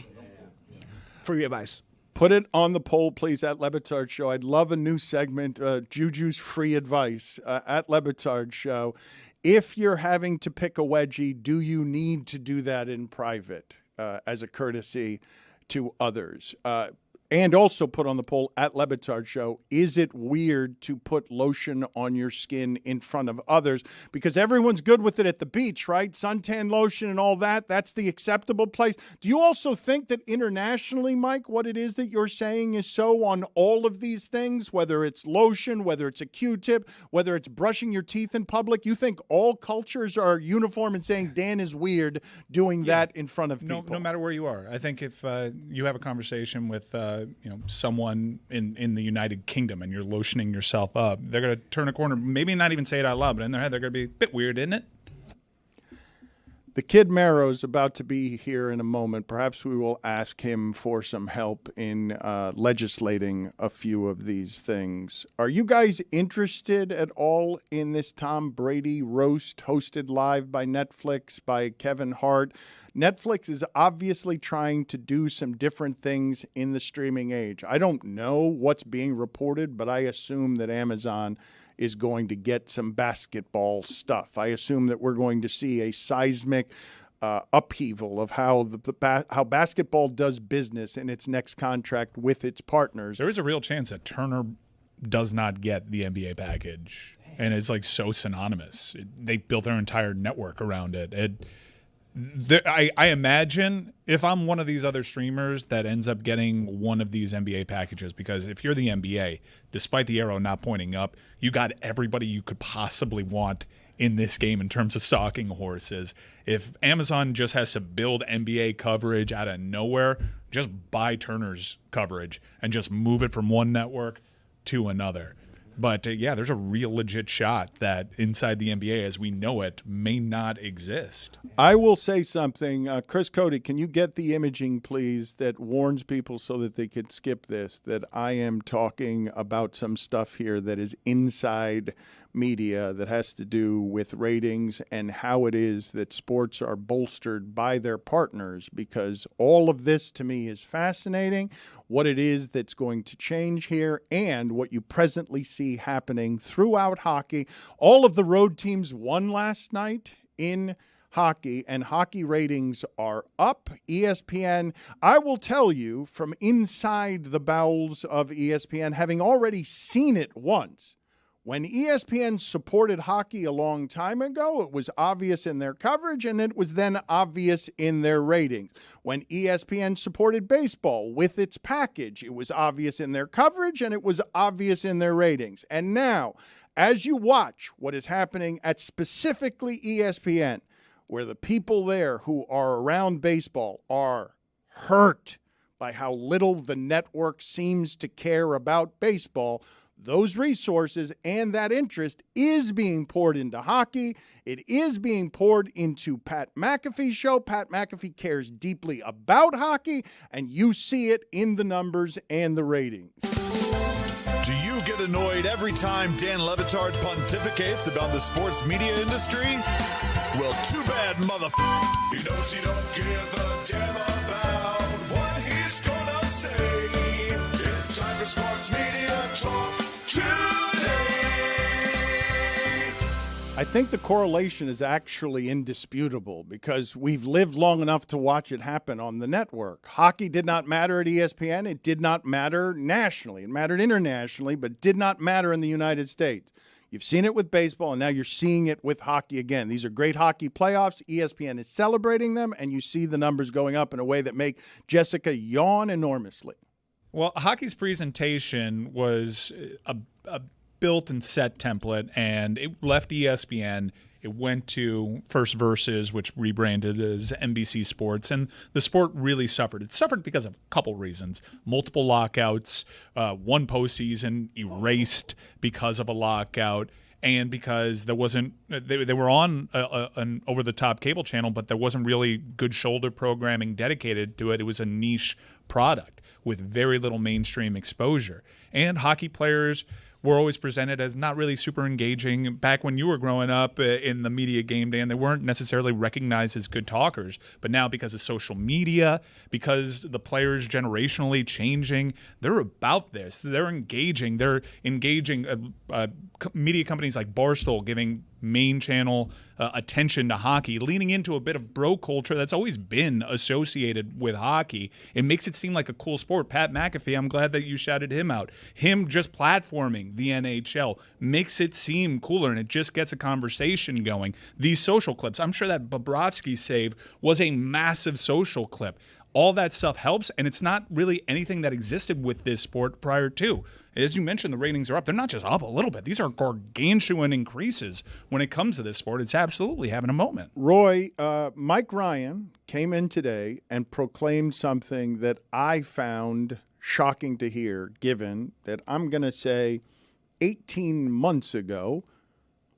Free advice. Put it on the poll, please, at Le Batard Show. I'd love a new segment, Juju's free advice at Le Batard Show. If you're having to pick a wedgie, do you need to do that in private as a courtesy to others? And also put on the poll at Le Batard Show, is it weird to put lotion on your skin in front of others? Because everyone's good with it at the beach, right? Suntan lotion and all that, that's the acceptable place. Do you also think that internationally, Mike, what it is that you're saying is so on all of these things, whether it's lotion, whether it's a Q-tip, whether it's brushing your teeth in public, you think all cultures are uniform in saying Dan is weird doing that in front of people? No matter where you are. I think if you have a conversation with someone in the United Kingdom and you're lotioning yourself up, they're going to turn a corner, maybe not even say it out loud, but in their head they're going to be a bit weird, isn't it? The Kid Marrow's about to be here in a moment. Perhaps we will ask him for some help in legislating a few of these things. Are you guys interested at all in this Tom Brady roast hosted live by Netflix, by Kevin Hart? Netflix is obviously trying to do some different things in the streaming age. I don't know what's being reported, but I assume that Amazon is going to get some basketball stuff. I assume that we're going to see a seismic upheaval of how how basketball does business in its next contract with its partners. There is a real chance that Turner does not get the NBA package, and it's like so synonymous. They built their entire network around it. I imagine if I'm one of these other streamers that ends up getting one of these NBA packages, because if you're the NBA, despite the arrow not pointing up, you got everybody you could possibly want in this game in terms of stalking horses. If Amazon just has to build NBA coverage out of nowhere, just buy Turner's coverage and just move it from one network to another. But, there's a real legit shot that inside the NBA as we know it may not exist. I will say something. Chris Cody, can you get the imaging, please, that warns people so that they could skip this, that I am talking about some stuff here that is inside media that has to do with ratings and how it is that sports are bolstered by their partners, because all of this to me is fascinating, what it is that's going to change here and what you presently see happening throughout hockey. All of the road teams won last night in hockey, and hockey ratings are up. ESPN, I will tell you from inside the bowels of ESPN, having already seen it once, when ESPN supported hockey a long time ago, it was obvious in their coverage, and it was then obvious in their ratings. When ESPN supported baseball with its package, it was obvious in their coverage, and it was obvious in their ratings. And now, as you watch what is happening at specifically ESPN, where the people there who are around baseball are hurt by how little the network seems to care about baseball, those resources and that interest is being poured into hockey. It is being poured into Pat McAfee's show. Pat McAfee cares deeply about hockey, and you see it in the numbers and the ratings. Do you get annoyed every time Dan Le Batard pontificates about the sports media industry? Well, too bad. red, motherfucker. He knows he don't give a damn about what he's gonna say. It's time for Sports Media Talk today. I think the correlation is actually indisputable because we've lived long enough to watch it happen on the network. Hockey did not matter at ESPN. It did not matter nationally. It mattered internationally, but did not matter in the United States. You've seen it with baseball, and now you're seeing it with hockey again. These are great hockey playoffs. ESPN is celebrating them, and you see the numbers going up in a way that make Jessica yawn enormously. Well, hockey's presentation was a built and set template, and it left ESPN. It went to First Versus, which rebranded as NBC Sports, and the sport really suffered. It suffered because of a couple reasons. Multiple lockouts, one postseason erased because of a lockout, and because there wasn't they were on an over-the-top cable channel, but there wasn't really good shoulder programming dedicated to it. It was a niche product with very little mainstream exposure. And hockey players were always presented as not really super engaging. Back when you were growing up in the media game, Dan, they weren't necessarily recognized as good talkers. But now, because of social media, because the players generationally changing, they're about this. They're engaging. They're engaging media companies like Barstool giving main channel attention to hockey, leaning into a bit of bro culture that's always been associated with hockey. It makes it seem like a cool sport. Pat McAfee, I'm glad that you shouted him out. Him just platforming the NHL makes it seem cooler, and it just gets a conversation going. These social clips, I'm sure that Bobrovsky save was a massive social clip. All that stuff helps, and it's not really anything that existed with this sport prior to. As you mentioned, the ratings are up. They're not just up a little bit. These are gargantuan increases when it comes to this sport. It's absolutely having a moment. Roy, Mike Ryan came in today and proclaimed something that I found shocking to hear, given that I'm going to say 18 months ago,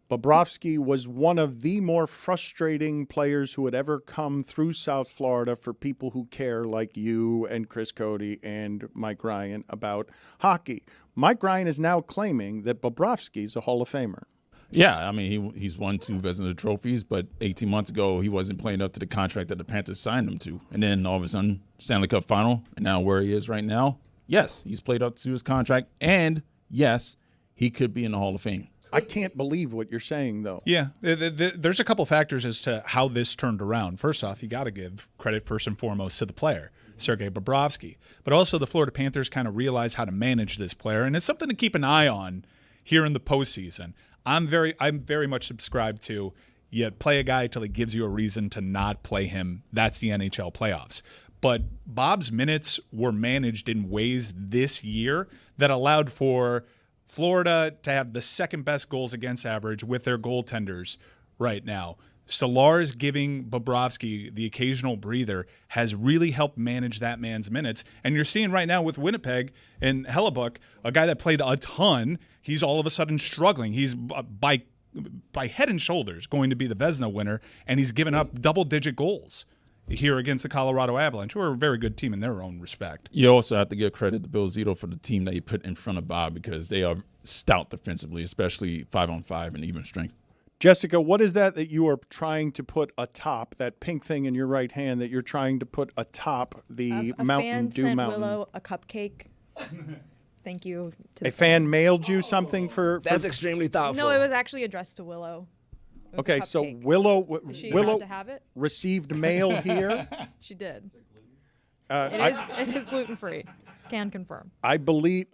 Bobrovsky was one of the more frustrating players who had ever come through South Florida for people who care like you and Chris Cody and Mike Ryan about hockey. Mike Ryan is now claiming that Bobrovsky's a Hall of Famer. Yeah, I mean, he's won 2 Vezina trophies, but 18 months ago, he wasn't playing up to the contract that the Panthers signed him to. And then all of a sudden, Stanley Cup final, and now where he is right now, yes, he's played up to his contract, and yes, he could be in the Hall of Fame. I can't believe what you're saying, though. Yeah, there's a couple factors as to how this turned around. First off, you got to give credit first and foremost to the player, Sergei Bobrovsky. But also the Florida Panthers kind of realized how to manage this player, and it's something to keep an eye on here in the postseason. I'm very much subscribed to you play a guy till he gives you a reason to not play him. That's the NHL playoffs. But Bob's minutes were managed in ways this year that allowed for Florida to have the second best goals against average with their goaltenders right now. Stolarz giving Bobrovsky the occasional breather has really helped manage that man's minutes. And you're seeing right now with Winnipeg and Hellebuck, a guy that played a ton, he's all of a sudden struggling. He's by head and shoulders going to be the Vezina winner, and he's given up double-digit goals here against the Colorado Avalanche, who are a very good team in their own respect. You also have to give credit to Bill Zito for the team that he put in front of Bob because they are stout defensively, especially 5-on-5 and even strength. Jessica, what is that you are trying to put atop, that pink thing in your right hand that you're trying to put atop the Mountain Dew sent Mountain? Willow a cupcake. Thank you. To A fan mailed you something for That's extremely thoughtful. No, it was actually addressed to Willow. It was a Okay, so cupcake. Willow Is she Willow allowed to have it? received mail here. She did. I- It is gluten-free. Can confirm. I believe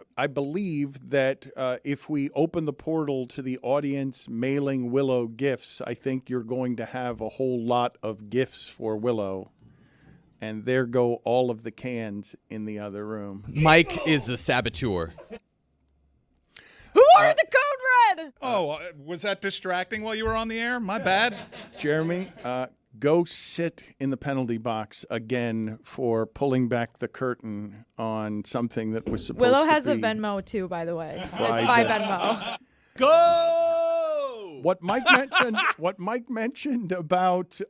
that if we open the portal to the audience mailing Willow gifts, I think you're going to have a whole lot of gifts for Willow. And there go all of the cans in the other room. Mike is a saboteur. Who are the Code Red? Oh, was that distracting while you were on the air? My bad. Jeremy, go sit in the penalty box again for pulling back the curtain on something that was supposed Willow to has be a Venmo too, by the way. It's private. by Venmo. Go! What Mike mentioned about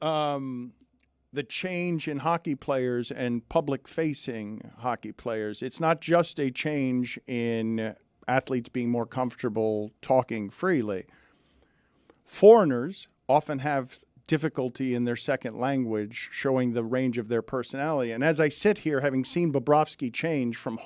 the change in hockey players and public-facing hockey players, it's not just a change in athletes being more comfortable talking freely. Foreigners often have difficulty in their second language, showing the range of their personality. And as I sit here, having seen Bobrovsky change from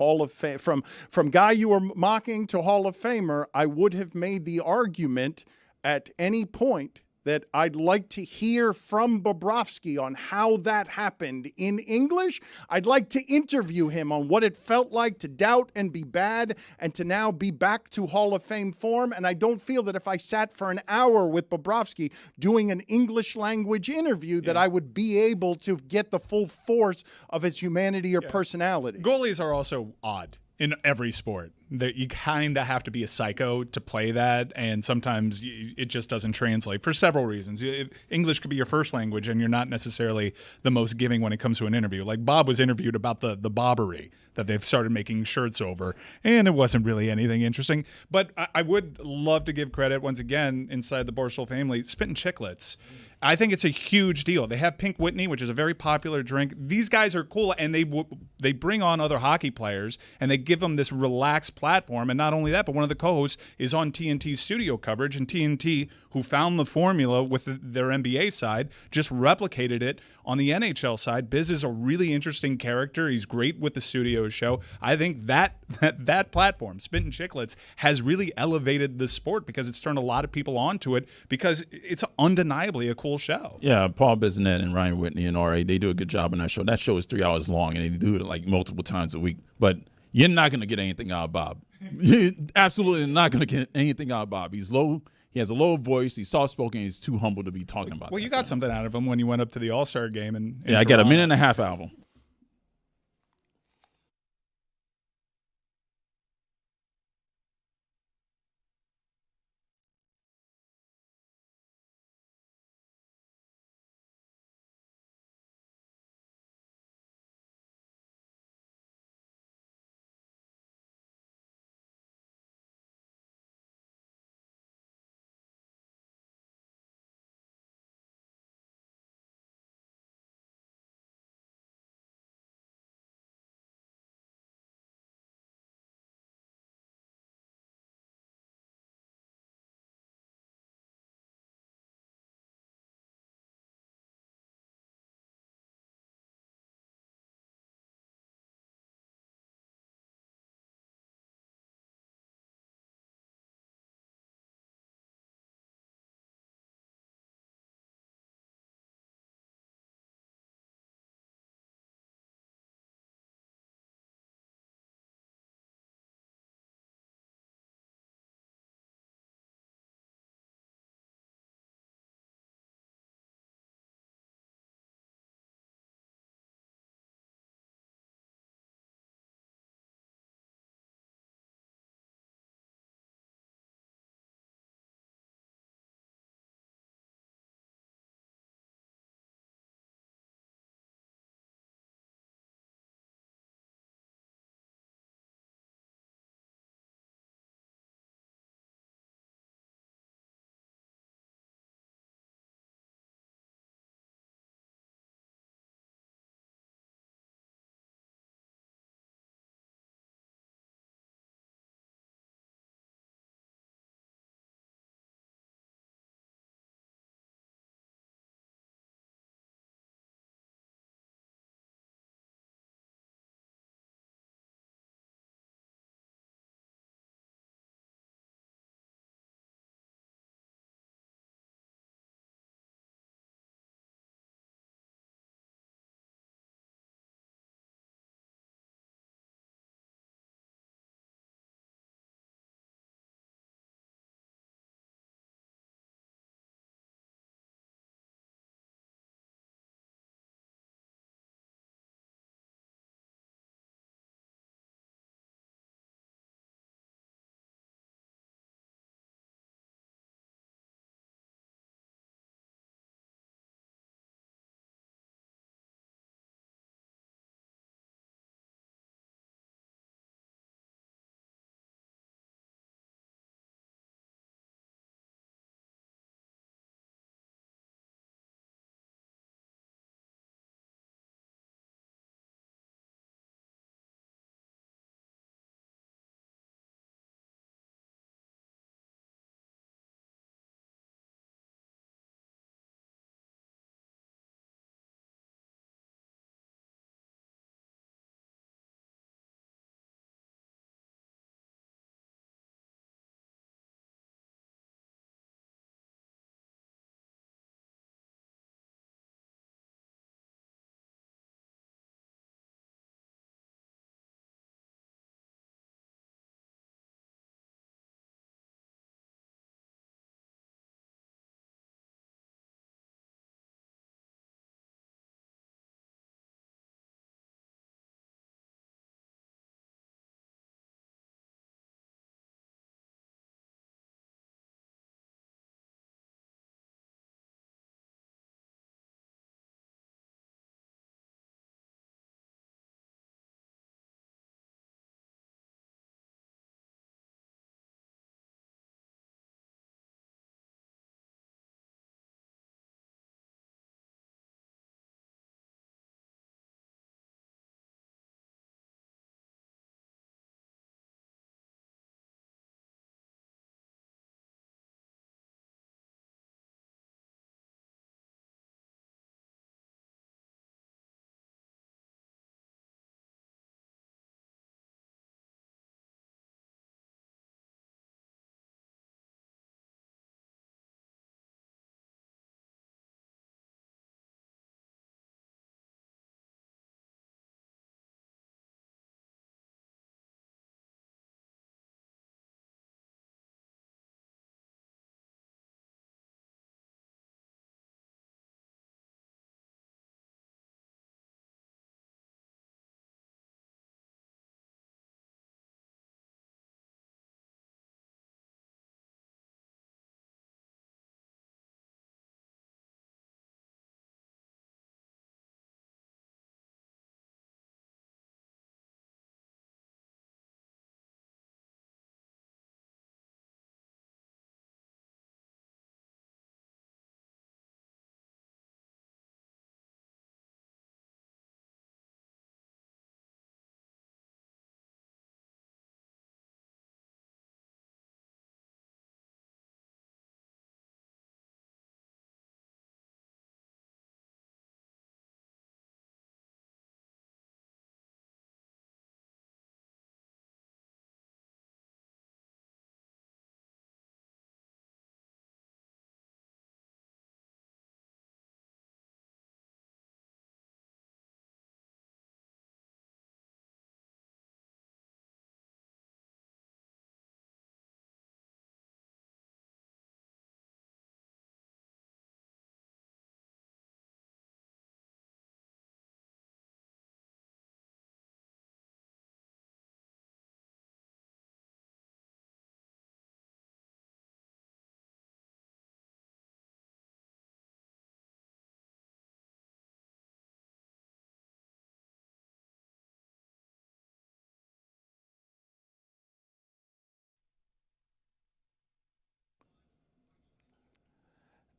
from guy you were mocking to Hall of Famer, I would have made the argument at any point that I'd like to hear from Bobrovsky on how that happened in English. I'd like to interview him on what it felt like to doubt and be bad and to now be back to Hall of Fame form. And I don't feel that if I sat for an hour with Bobrovsky doing an English language interview that I would be able to get the full force of his humanity or personality. Goalies are also odd in every sport. You kind of have to be a psycho to play that, and sometimes it just doesn't translate for several reasons. English could be your first language, and you're not necessarily the most giving when it comes to an interview. Like Bob was interviewed about the bobbery that they've started making shirts over, and it wasn't really anything interesting. But I would love to give credit, once again, inside the Barstool family, Spittin' Chiclets. I think it's a huge deal. They have Pink Whitney, which is a very popular drink. These guys are cool, and they bring on other hockey players, and they give them this relaxed platform. And not only that, but one of the co-hosts is on TNT's studio coverage, and TNT, who found the formula with their NBA side, just replicated it on the NHL side. Biz is a really interesting character. He's great with the studio show. I think that platform, Spittin' Chiclets, has really elevated the sport because it's turned a lot of people onto it because it's undeniably a cool show. Yeah, Paul Bissonnette and Ryan Whitney and RA, they do a good job on that show. That show is 3 hours long, and they do it like multiple times a week. But you're not going to get anything out of Bob. You're absolutely not going to get anything out of Bob. He's low. He has a low voice. He's soft-spoken. He's too humble to be talking about Well, that you got something out of him when you went up to the All-Star game. Yeah, I got a minute and a half out of him.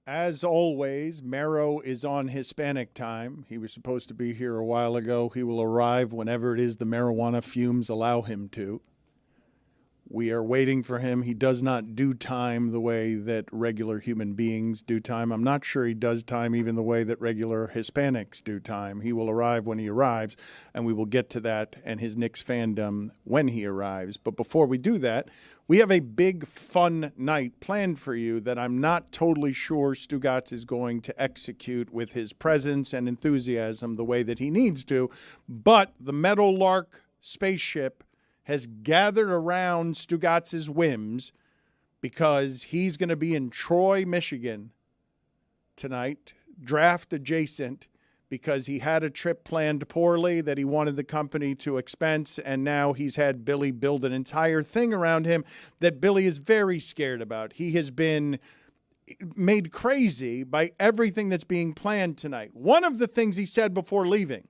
As always, Mero is on Hispanic time. He was supposed to be here a while ago. He will arrive whenever it is the marijuana fumes allow him to. We are waiting for him. He does not do time the way that regular human beings do time. I'm not sure he does time even the way that regular Hispanics do time. He will arrive when he arrives, and we will get to that and his Knicks fandom when he arrives. But before we do that, we have a big, fun night planned for you that I'm not totally sure Stugotz is going to execute with his presence and enthusiasm the way that he needs to. But the Meadowlark spaceship has gathered around Stugotz's whims because he's going to be in Troy, Michigan tonight, draft adjacent, because he had a trip planned poorly that he wanted the company to expense, and now he's had Billy build an entire thing around him that Billy is very scared about. He has been made crazy by everything that's being planned tonight. One of the things he said before leaving,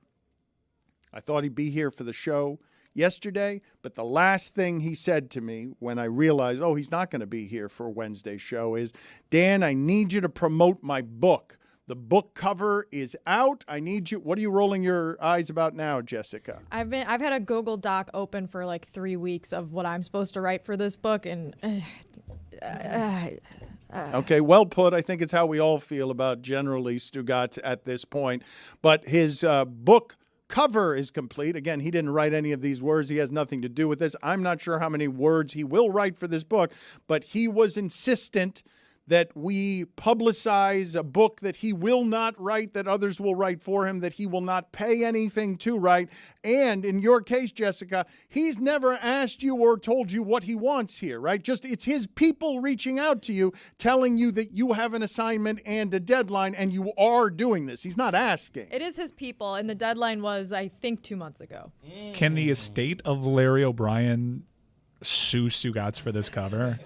I thought he'd be here for the show yesterday, but the last thing he said to me when I realized, oh, he's not going to be here for Wednesday's show is, Dan, I need you to promote my book. The book cover is out. I need you. What are you rolling your eyes about now, Jessica? I've had a Google Doc open for like 3 weeks of what I'm supposed to write for this book, and okay, well put. I think it's how we all feel about generally Stugotz at this point. But his book cover is complete. Again, he didn't write any of these words. He has nothing to do with this. I'm not sure how many words he will write for this book, but he was insistent that we publicize a book that he will not write, that others will write for him, that he will not pay anything to write. And in your case, Jessica, he's never asked you or told you what he wants here, right? Just it's his people reaching out to you, telling you that you have an assignment and a deadline, and you are doing this. He's not asking. it is his people, and the deadline was, I think, 2 months ago. Can the estate of Larry O'Brien sue Stugotz for this cover?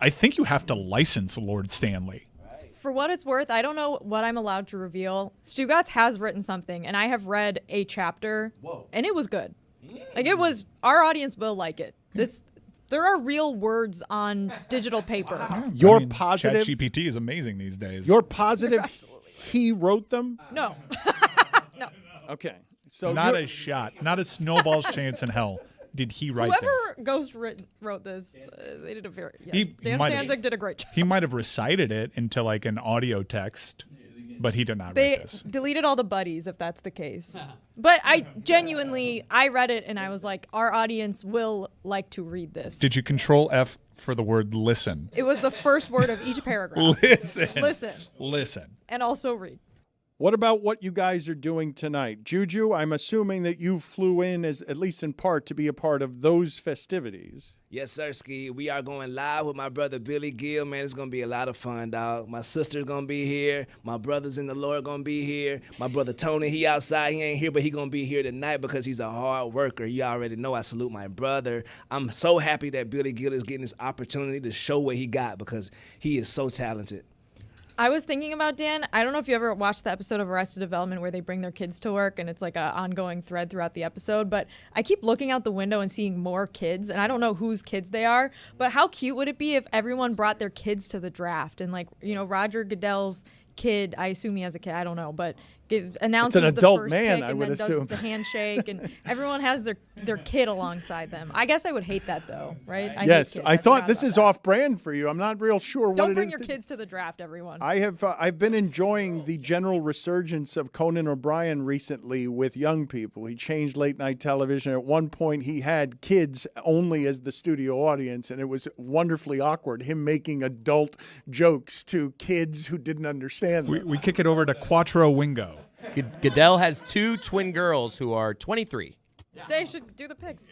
I think you have to license Lord Stanley. For what it's worth, I don't know what I'm allowed to reveal. Stugotz has written something, and I have read a chapter, and it was good. Like, it was, our audience will like it. There are real words on digital paper. You're positive? ChatGPT is amazing these days. You're positive he wrote them? No. Okay. So not a shot, not a snowball's chance in hell did he write Whoever this. Ghost wrote this, they did a very, yes. Dan Stanzik did a great job. He might have recited it into like an audio text, but he did not They write this. deleted all the buddies, if that's the case. But I read it, and I was like, our audience will like to read this. Did you control F for the word listen? It was the first word of each paragraph. Listen. And also read. What about what you guys are doing tonight? Juju, I'm assuming that you flew in, as at least in part, to be a part of those festivities. Yes, sir, Ski. We are going live with my brother Billy Gill, man. It's going to be a lot of fun, dog. My sister's going to be here. My brothers in the Lord going to be here. My brother Tony, he outside. He ain't here, but he going to be here tonight because he's a hard worker. You already know I salute my brother. I'm so happy that Billy Gill is getting this opportunity to show what he got because he is so talented. I was thinking about, Dan, I don't know if you ever watched the episode of Arrested Development where they bring their kids to work and it's like an ongoing thread throughout the episode, but I keep looking out the window and seeing more kids, and I don't know whose kids they are, but how cute would it be if everyone brought their kids to the draft and, like, you know, Roger Goodell's kid, I assume he has a kid, I don't know, but announces it's an adult the first man, pick I and would then assume. does the handshake, and everyone has their kid alongside them. I guess I would hate that, though, right? Yes, I thought this is off-brand for you. I'm not real sure what it is. Don't bring your kids to the draft, everyone. I've been enjoying the general resurgence of Conan O'Brien recently with young people. He changed late-night television. At one point, he had kids only as the studio audience, and it was wonderfully awkward, him making adult jokes to kids who didn't understand them. We kick it over to Quattro Wingo. Goodell has 2 twin girls who are 23. They should do the picks.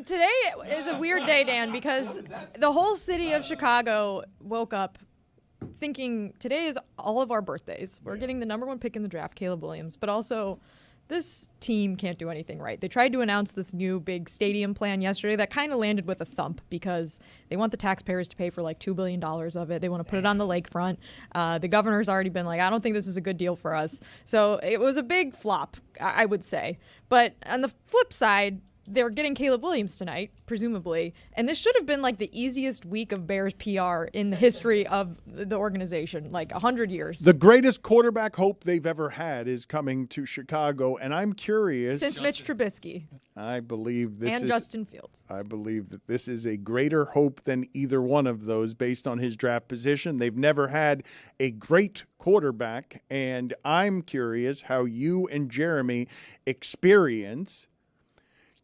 Today is a weird day, Dan, because the whole city of Chicago woke up thinking today is all of our birthdays. We're getting the #1 pick in the draft, Caleb Williams, but also this team can't do anything right. They tried to announce this new big stadium plan yesterday that kind of landed with a thump because they want the taxpayers to pay for like $2 billion of it. They want to put it on the lakefront. The governor's already been like, I don't think this is a good deal for us. So it was a big flop, I would say. But on the flip side, they're getting Caleb Williams tonight, presumably, and this should have been like the easiest week of Bears PR in the history of the organization, like 100 years. The greatest quarterback hope they've ever had is coming to Chicago, and I'm curious. Since Mitch Trubisky. I believe this and is Justin Fields. I believe that this is a greater hope than either one of those based on his draft position. They've never had a great quarterback, and I'm curious how you and Jeremy experience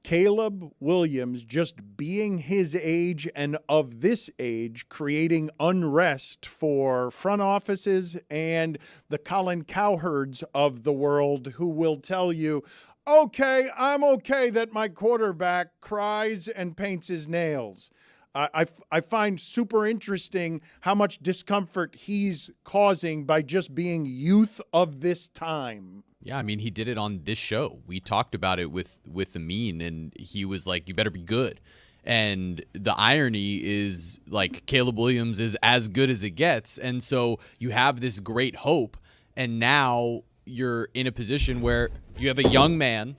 Caleb Williams just being his age and of this age, creating unrest for front offices and the Colin Cowherds of the world who will tell you, okay, I'm okay that my quarterback cries and paints his nails. I find super interesting how much discomfort he's causing by just being youth of this time. Yeah, I mean, he did it on this show. We talked about it with Amin, and he was like, you better be good. And the irony is, like, Caleb Williams is as good as it gets. And so you have this great hope, and now you're in a position where you have a young man,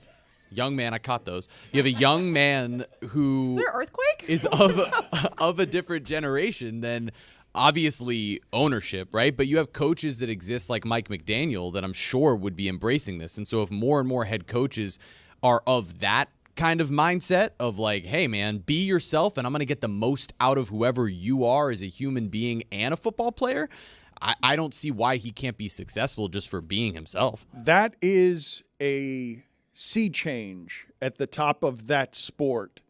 I caught those. You have a young man who Is there an earthquake? is of a different generation than obviously ownership, right? But you have coaches that exist like Mike McDaniel that I'm sure would be embracing this. And so if more and more head coaches are of that kind of mindset of like, hey, man, be yourself and I'm going to get the most out of whoever you are as a human being and a football player, I don't see why he can't be successful just for being himself. That is a sea change at the top of that sport.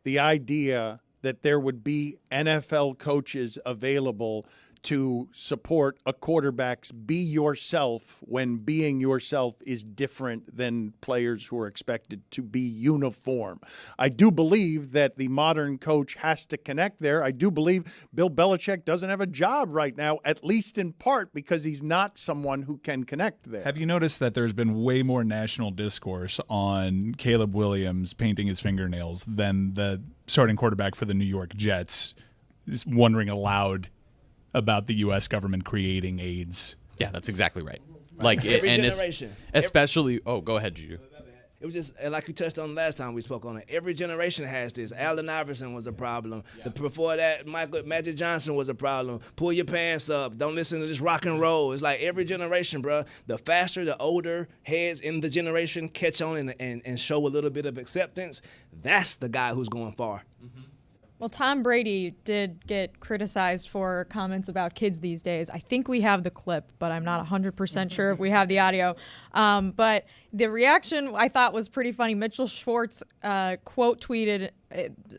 The idea that there would be NFL coaches available to support a quarterback's be yourself when being yourself is different than players who are expected to be uniform. I do believe that the modern coach has to connect there. I do believe Bill Belichick doesn't have a job right now, at least in part because he's not someone who can connect there. Have you noticed that there's been way more national discourse on Caleb Williams painting his fingernails than the starting quarterback for the New York Jets is wondering aloud about the U.S. government creating AIDS? Yeah, that's exactly right. Like, Every and generation. especially. Oh, go ahead, Juju. It was just like you touched on last time we spoke on it. Every generation has this. Allen Iverson was a problem. Before that, Magic Johnson was a problem. Pull your pants up. Don't listen to this rock and roll. It's like every generation, bro. The faster the older heads in the generation catch on and show a little bit of acceptance, that's the guy who's going far. Mm-hmm. Well, Tom Brady did get criticized for comments about kids these days. I think we have the clip, but I'm not 100% sure if we have the audio. But the reaction I thought was pretty funny. Mitchell Schwartz quote tweeted.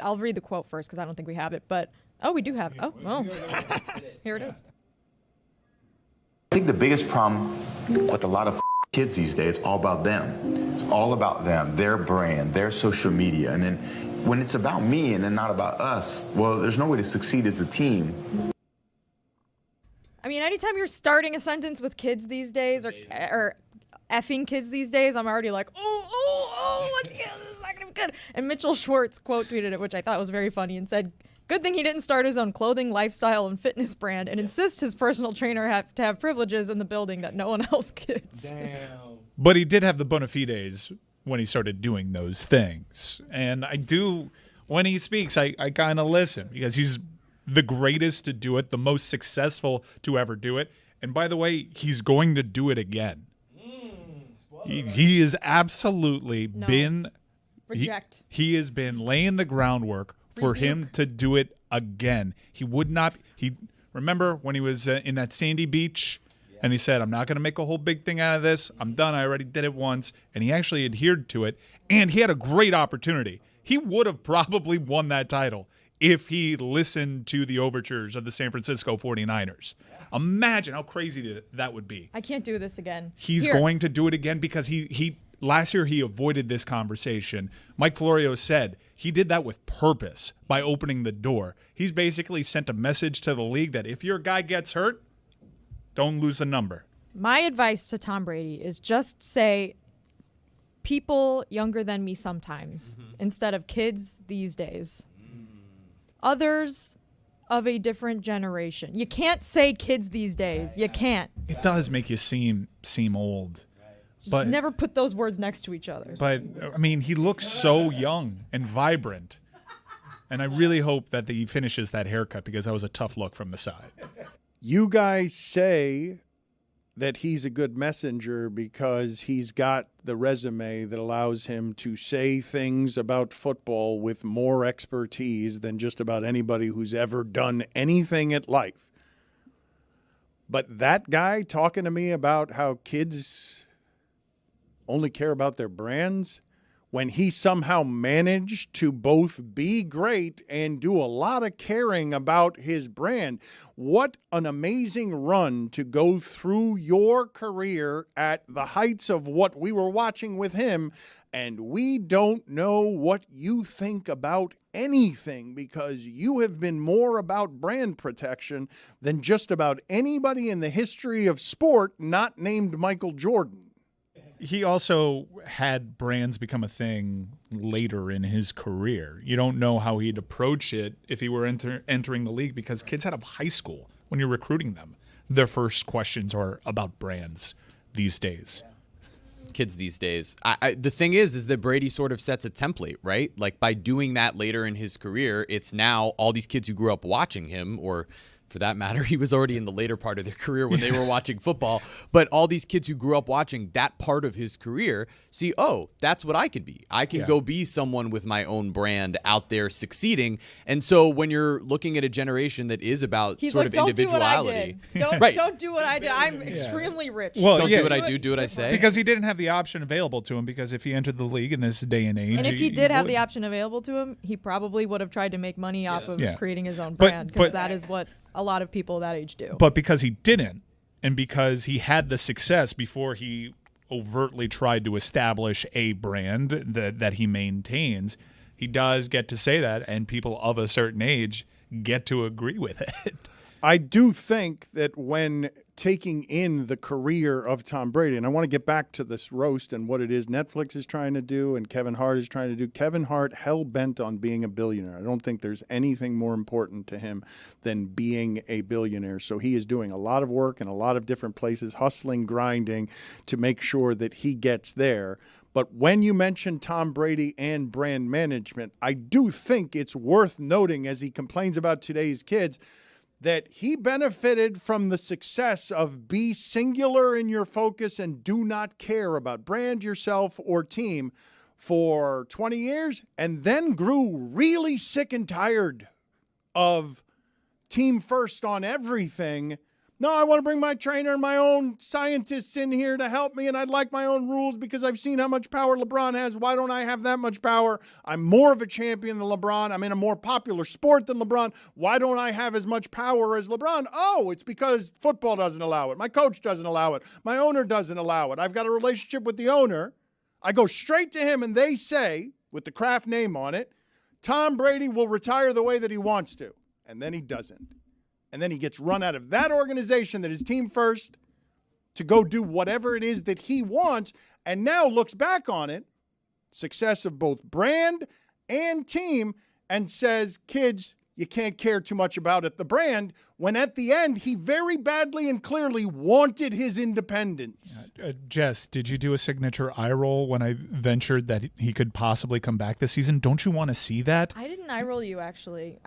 I'll read the quote first because I don't think we have it. But, we do have it. Oh, well. Here it is. I think the biggest problem with a lot of kids these days is all about them. It's all about them, their brand, their social media. And then when it's about me and then not about us, well, there's no way to succeed as a team. I mean, anytime you're starting a sentence with kids these days or effing kids these days, I'm already like, this is not going to be good. And Mitchell Schwartz quote tweeted it, which I thought was very funny, and said, good thing he didn't start his own clothing, lifestyle, and fitness brand and insist his personal trainer to have privileges in the building that no one else gets. Damn. But he did have the bona fides when he started doing those things. And I do, when he speaks, I kind of listen because he's the greatest to do it, the most successful to ever do it. And by the way, he's going to do it again. He is absolutely been... Reject. He has been laying the groundwork for him to do it again. He would not... Remember when he was in that sandy beach... And he said, I'm not going to make a whole big thing out of this. I'm done. I already did it once. And he actually adhered to it. And he had a great opportunity. He would have probably won that title if he listened to the overtures of the San Francisco 49ers. Imagine how crazy that would be. I can't do this again. He's going to do it again because he last year he avoided this conversation. Mike Florio said he did that with purpose by opening the door. He's basically sent a message to the league that if your guy gets hurt, don't lose the number. My advice to Tom Brady is just say people younger than me sometimes instead of kids these days. Others of a different generation. You can't say kids these days. You can't. It does make you seem old. Just never put those words next to each other. But, I mean, he looks so young and vibrant. And I really hope that he finishes that haircut because that was a tough look from the side. You guys say that he's a good messenger because he's got the resume that allows him to say things about football with more expertise than just about anybody who's ever done anything at life. But that guy talking to me about how kids only care about their brands, when he somehow managed to both be great and do a lot of caring about his brand. What an amazing run to go through your career at the heights of what we were watching with him. And we don't know what you think about anything because you have been more about brand protection than just about anybody in the history of sport not named Michael Jordan. He also had brands become a thing later in his career. You don't know how he'd approach it if he were entering the league because kids out of high school, when you're recruiting them, their first questions are about brands these days. Kids these days. The thing is that Brady sort of sets a template, right? Like by doing that later in his career, it's now all these kids who grew up watching him, or for that matter, he was already in the later part of their career when they were watching football. But all these kids who grew up watching that part of his career see, oh, that's what I can be. I can go be someone with my own brand out there succeeding. And so when you're looking at a generation that is about sort of individuality. Don't do what I did. I'm extremely rich. Well, don't do what I do what I say. Because he didn't have the option available to him because if he entered the league in this day and age. And if he did have the option available to him, he probably would have tried to make money off of creating his own brand because that is what a lot of people that age do. But because he didn't, and because he had the success before he overtly tried to establish a brand that he maintains, he does get to say that, and people of a certain age get to agree with it. I do think that when taking in the career of Tom Brady, and I want to get back to this roast and what it is Netflix is trying to do and Kevin Hart is trying to do. Kevin Hart hell-bent on being a billionaire. I don't think there's anything more important to him than being a billionaire. So he is doing a lot of work in a lot of different places, hustling, grinding to make sure that he gets there. But when you mention Tom Brady and brand management, I do think it's worth noting, as he complains about today's kids, that he benefited from the success of be singular in your focus and do not care about brand, yourself, or team for 20 years, and then grew really sick and tired of team first on everything. No, I want to bring my trainer and my own scientists in here to help me, and I'd like my own rules because I've seen how much power LeBron has. Why don't I have that much power? I'm more of a champion than LeBron. I'm in a more popular sport than LeBron. Why don't I have as much power as LeBron? Oh, it's because football doesn't allow it. My coach doesn't allow it. My owner doesn't allow it. I've got a relationship with the owner. I go straight to him, and they say, with the Kraft name on it, Tom Brady will retire the way that he wants to. And then he doesn't. And then he gets run out of that organization that is team first to go do whatever it is that he wants, and now looks back on it, success of both brand and team, and says, kids, you can't care too much about it, the brand, when at the end he very badly and clearly wanted his independence. Jess, did you do a signature eye roll when I ventured that he could possibly come back this season? Don't you want to see that? I didn't eye roll you, actually.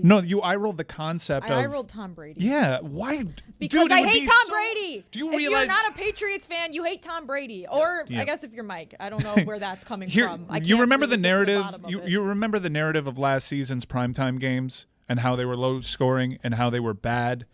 No, you eye rolled the concept of... I eye rolled Tom Brady. Yeah, why? Because Dude, I hate Tom Brady. Do you if realize... you're not a Patriots fan, you hate Tom Brady. Or I guess if you're Mike. I don't know where that's coming from. You remember the narrative? You remember the narrative of last season's primetime games and how they were low scoring and how they were bad?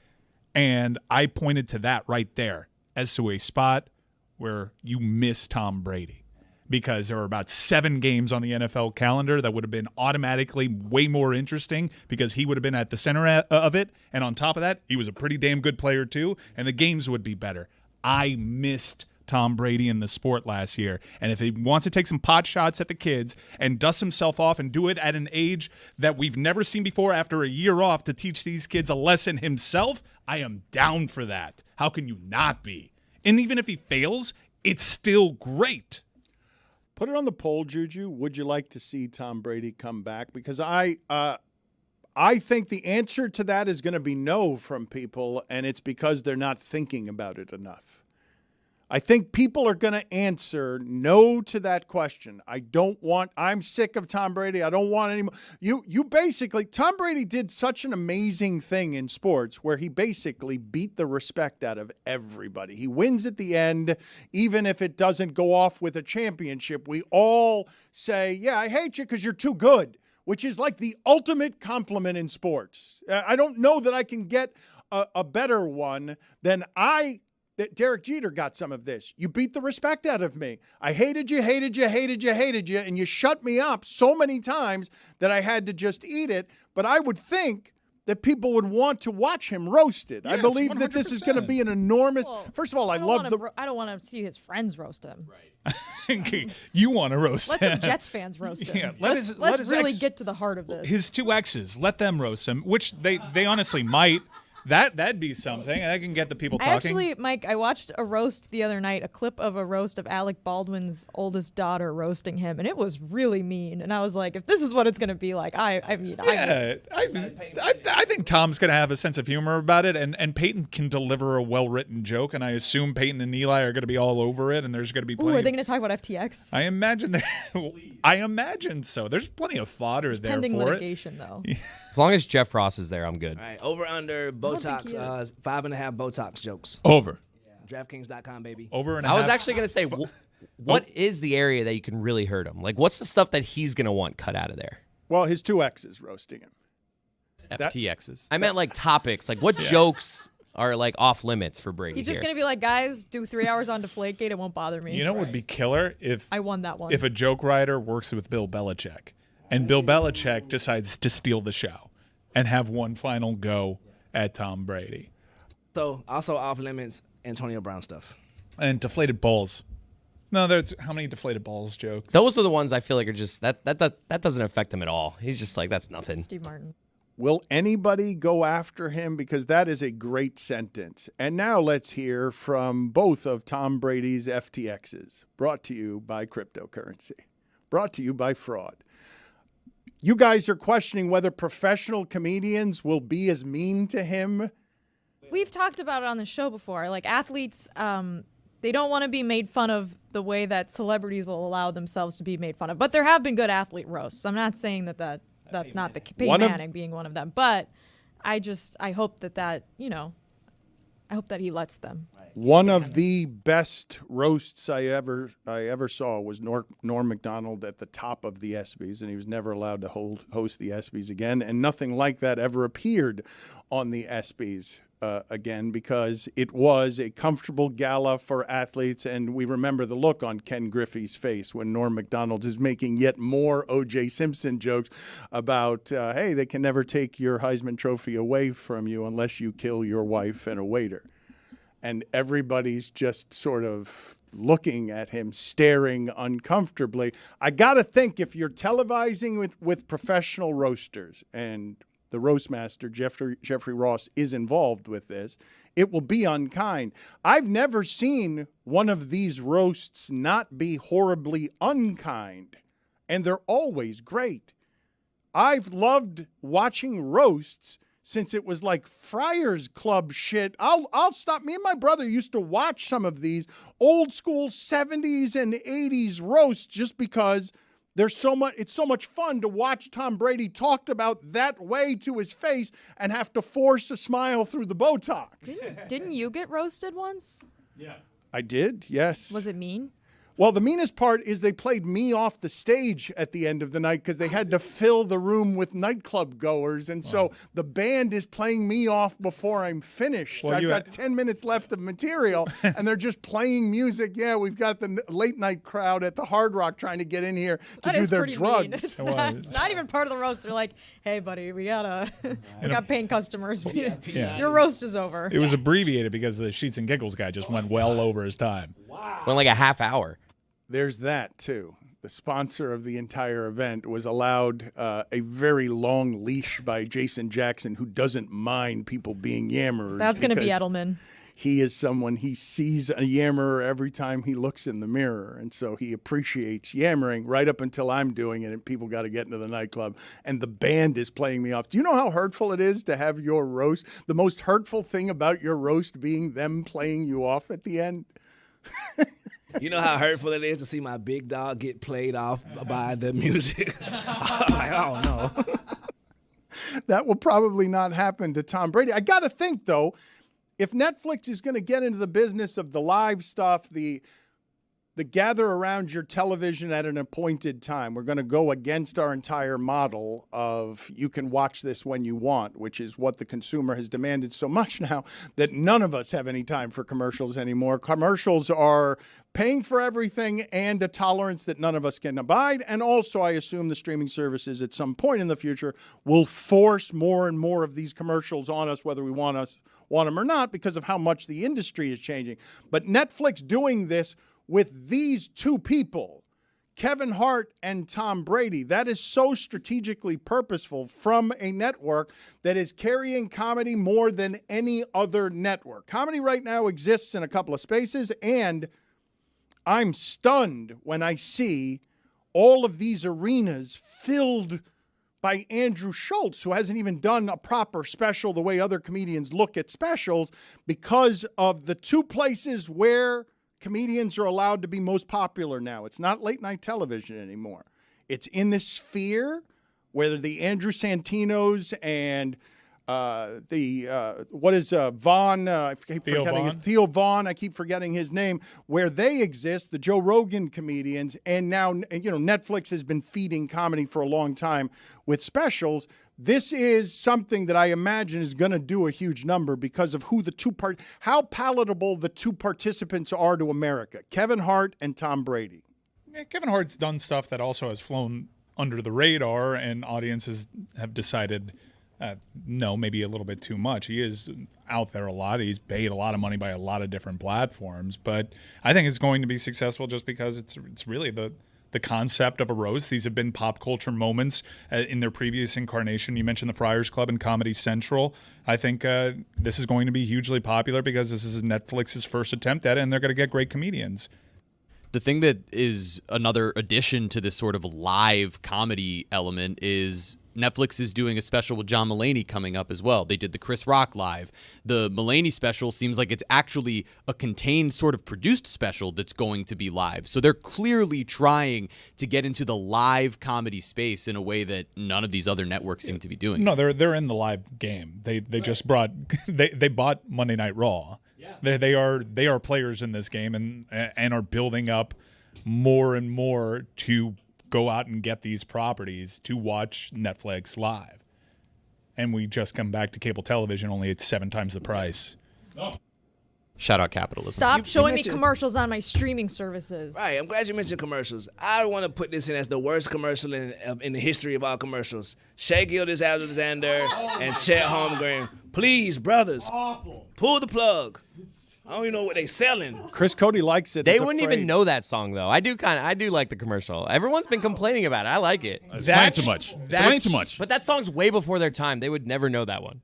And I pointed to that right there as to a spot where you miss Tom Brady, because there were about 7 games on the NFL calendar that would have been automatically way more interesting because he would have been at the center of it. And on top of that, he was a pretty damn good player too, and the games would be better. I missed Tom Brady in the sport last year. And if he wants to take some pot shots at the kids and dust himself off and do it at an age that we've never seen before after a year off to teach these kids a lesson himself, I am down for that. How can you not be? And even if he fails, it's still great. Put it on the poll, Juju. Would you like to see Tom Brady come back? Because I think the answer to that is going to be no from people, and it's because they're not thinking about it enough. I think people are going to answer no to that question. I'm sick of Tom Brady. I don't want any more. You basically, Tom Brady did such an amazing thing in sports where he basically beat the respect out of everybody. He wins at the end, even if it doesn't go off with a championship. We all say, yeah, I hate you because you're too good, which is like the ultimate compliment in sports. I don't know that I can get a better one than that Derek Jeter got some of this. You beat the respect out of me. I hated you, and you shut me up so many times that I had to just eat it. But I would think that people would want to watch him roasted. Yes, I believe that this is going to be an enormous. First of all, I love I don't want to see his friends roast him. Right. You want to roast Let him. some Jets fans roast him. Yeah, let's really get to the heart of this. His two exes, let them roast him, which they honestly might. That'd be something. I can get the people talking. Actually, Mike, I watched a roast the other night, a clip of a roast of Alec Baldwin's oldest daughter roasting him, and it was really mean. And I was like, if this is what it's going to be like, I think Tom's going to have a sense of humor about it, and Peyton can deliver a well-written joke, and I assume Peyton and Eli are going to be all over it, and there's going to be plenty. Ooh, are they going to talk about FTX? I imagine so. There's plenty of fodder there pending for litigation, though. As long as Jeff Ross is there, I'm good. All right, over under Botox, 5.5 Botox jokes. Over. DraftKings.com, baby. Over and I was actually going to say, what is the area that you can really hurt him? Like, what's the stuff that he's going to want cut out of there? Well, his two exes roasting him. FTXs. I meant like topics. Like, what jokes are like off limits for Brady? He's just going to be like, guys, do 3 hours on Deflategate. It won't bother me. You know what would be killer? If I won that one. If a joke writer works with Bill Belichick, and Bill Belichick decides to steal the show and have one final go at Tom Brady. So, also off limits, Antonio Brown stuff. And deflated balls. No, there's how many deflated balls jokes? Those are the ones I feel like are just that doesn't affect him at all. He's just like, that's nothing. Steve Martin. Will anybody go after him? Because that is a great sentence. And now let's hear from both of Tom Brady's FTXs, brought to you by cryptocurrency, brought to you by fraud. You guys are questioning whether professional comedians will be as mean to him. We've talked about it on the show before. Like, athletes, they don't want to be made fun of the way that celebrities will allow themselves to be made fun of. But there have been good athlete roasts. I'm not saying that's not the Peyton Manning being one of them. But I hope that I hope that he lets them. One of the best roasts I ever saw was Norm Macdonald at the top of the ESPYs, and he was never allowed to host the ESPYs again, and nothing like that ever appeared on the ESPYs again, because it was a comfortable gala for athletes, and we remember the look on Ken Griffey's face when Norm Macdonald is making yet more O.J. Simpson jokes about, hey, they can never take your Heisman Trophy away from you unless you kill your wife and a waiter. And everybody's just sort of looking at him, staring uncomfortably. I got to think if you're televising with professional roasters, and the roast master, Jeffrey Ross, is involved with this, it will be unkind. I've never seen one of these roasts not be horribly unkind, and they're always great. I've loved watching roasts since it was like Friars Club shit. I'll stop. Me and my brother used to watch some of these old school 70s and 80s roasts just because there's so much. It's so much fun to watch Tom Brady talked about that way to his face and have to force a smile through the Botox. Didn't you get roasted once? Yeah. I did, yes. Was it mean? Well, the meanest part is they played me off the stage at the end of the night because they had to fill the room with nightclub goers. And so the band is playing me off before I'm finished. Well, I've got 10 minutes left of material, and they're just playing music. Yeah, we've got the late night crowd at the Hard Rock trying to get in here to do their drugs. It's not even part of the roast. They're like, hey, buddy, we got paying customers. Your roast is over. It was abbreviated because the Sheets and Giggles guy just went well over his time. Went like a half hour. There's that, too. The sponsor of the entire event was allowed a very long leash by Jason Jackson, who doesn't mind people being yammerers. That's going to be Edelman. He is someone, he sees a yammerer every time he looks in the mirror. And so he appreciates yammering right up until I'm doing it and people got to get into the nightclub. And the band is playing me off. Do you know how hurtful it is to have your roast? The most hurtful thing about your roast being them playing you off at the end? You know how hurtful it is to see my big dog get played off by the music? I'm like, oh, no. That will probably not happen to Tom Brady. I got to think, though, if Netflix is going to get into the business of the live stuff, the gather around your television at an appointed time, we're going to go against our entire model of you can watch this when you want, which is what the consumer has demanded so much now that none of us have any time for commercials anymore. Commercials are paying for everything and a tolerance that none of us can abide. And also, I assume the streaming services at some point in the future will force more and more of these commercials on us, whether we want them or not, because of how much the industry is changing. But Netflix doing this with these two people, Kevin Hart and Tom Brady, that is so strategically purposeful from a network that is carrying comedy more than any other network. Comedy right now exists in a couple of spaces, and I'm stunned when I see all of these arenas filled by Andrew Schultz, who hasn't even done a proper special the way other comedians look at specials, because of the two places where comedians are allowed to be most popular now. It's not late night television anymore. It's in this sphere where the Andrew Santinos and Vaughn? I keep forgetting Theo Vaughn. I keep forgetting his name. Where they exist, the Joe Rogan comedians, and now Netflix has been feeding comedy for a long time with specials. This is something that I imagine is going to do a huge number because of who how palatable the two participants are to America, Kevin Hart and Tom Brady. Yeah, Kevin Hart's done stuff that also has flown under the radar, and audiences have decided, no, maybe a little bit too much. He is out there a lot. He's paid a lot of money by a lot of different platforms, but I think it's going to be successful just because it's really the concept of a roast. These have been pop culture moments in their previous incarnation. You mentioned the Friars Club and Comedy Central. I think this is going to be hugely popular because this is Netflix's first attempt at it, and they're going to get great comedians. The thing that is another addition to this sort of live comedy element is Netflix is doing a special with John Mulaney coming up as well. They did the Chris Rock live. The Mulaney special seems like it's actually a contained sort of produced special that's going to be live. So they're clearly trying to get into the live comedy space in a way that none of these other networks seem to be doing. No, they're in the live game. They just brought they bought Monday Night Raw. Yeah. They are players in this game and are building up more and more to go out and get these properties to watch Netflix live. And we just come back to cable television, only it's 7 times the price. Oh. Shout out capitalism. Stop showing me commercials on my streaming services. Right, I'm glad you mentioned commercials. I want to put this in as the worst commercial in the history of all commercials. Shea Gilgeous-Alexander and Chet Holmgren. Please, brothers, pull the plug. I don't even know what they selling. Chris Cody likes it. They wouldn't even know that song though. I do like the commercial. Everyone's been complaining about it. I like it. It's playing too much. It's playing too much. But that song's way before their time. They would never know that one.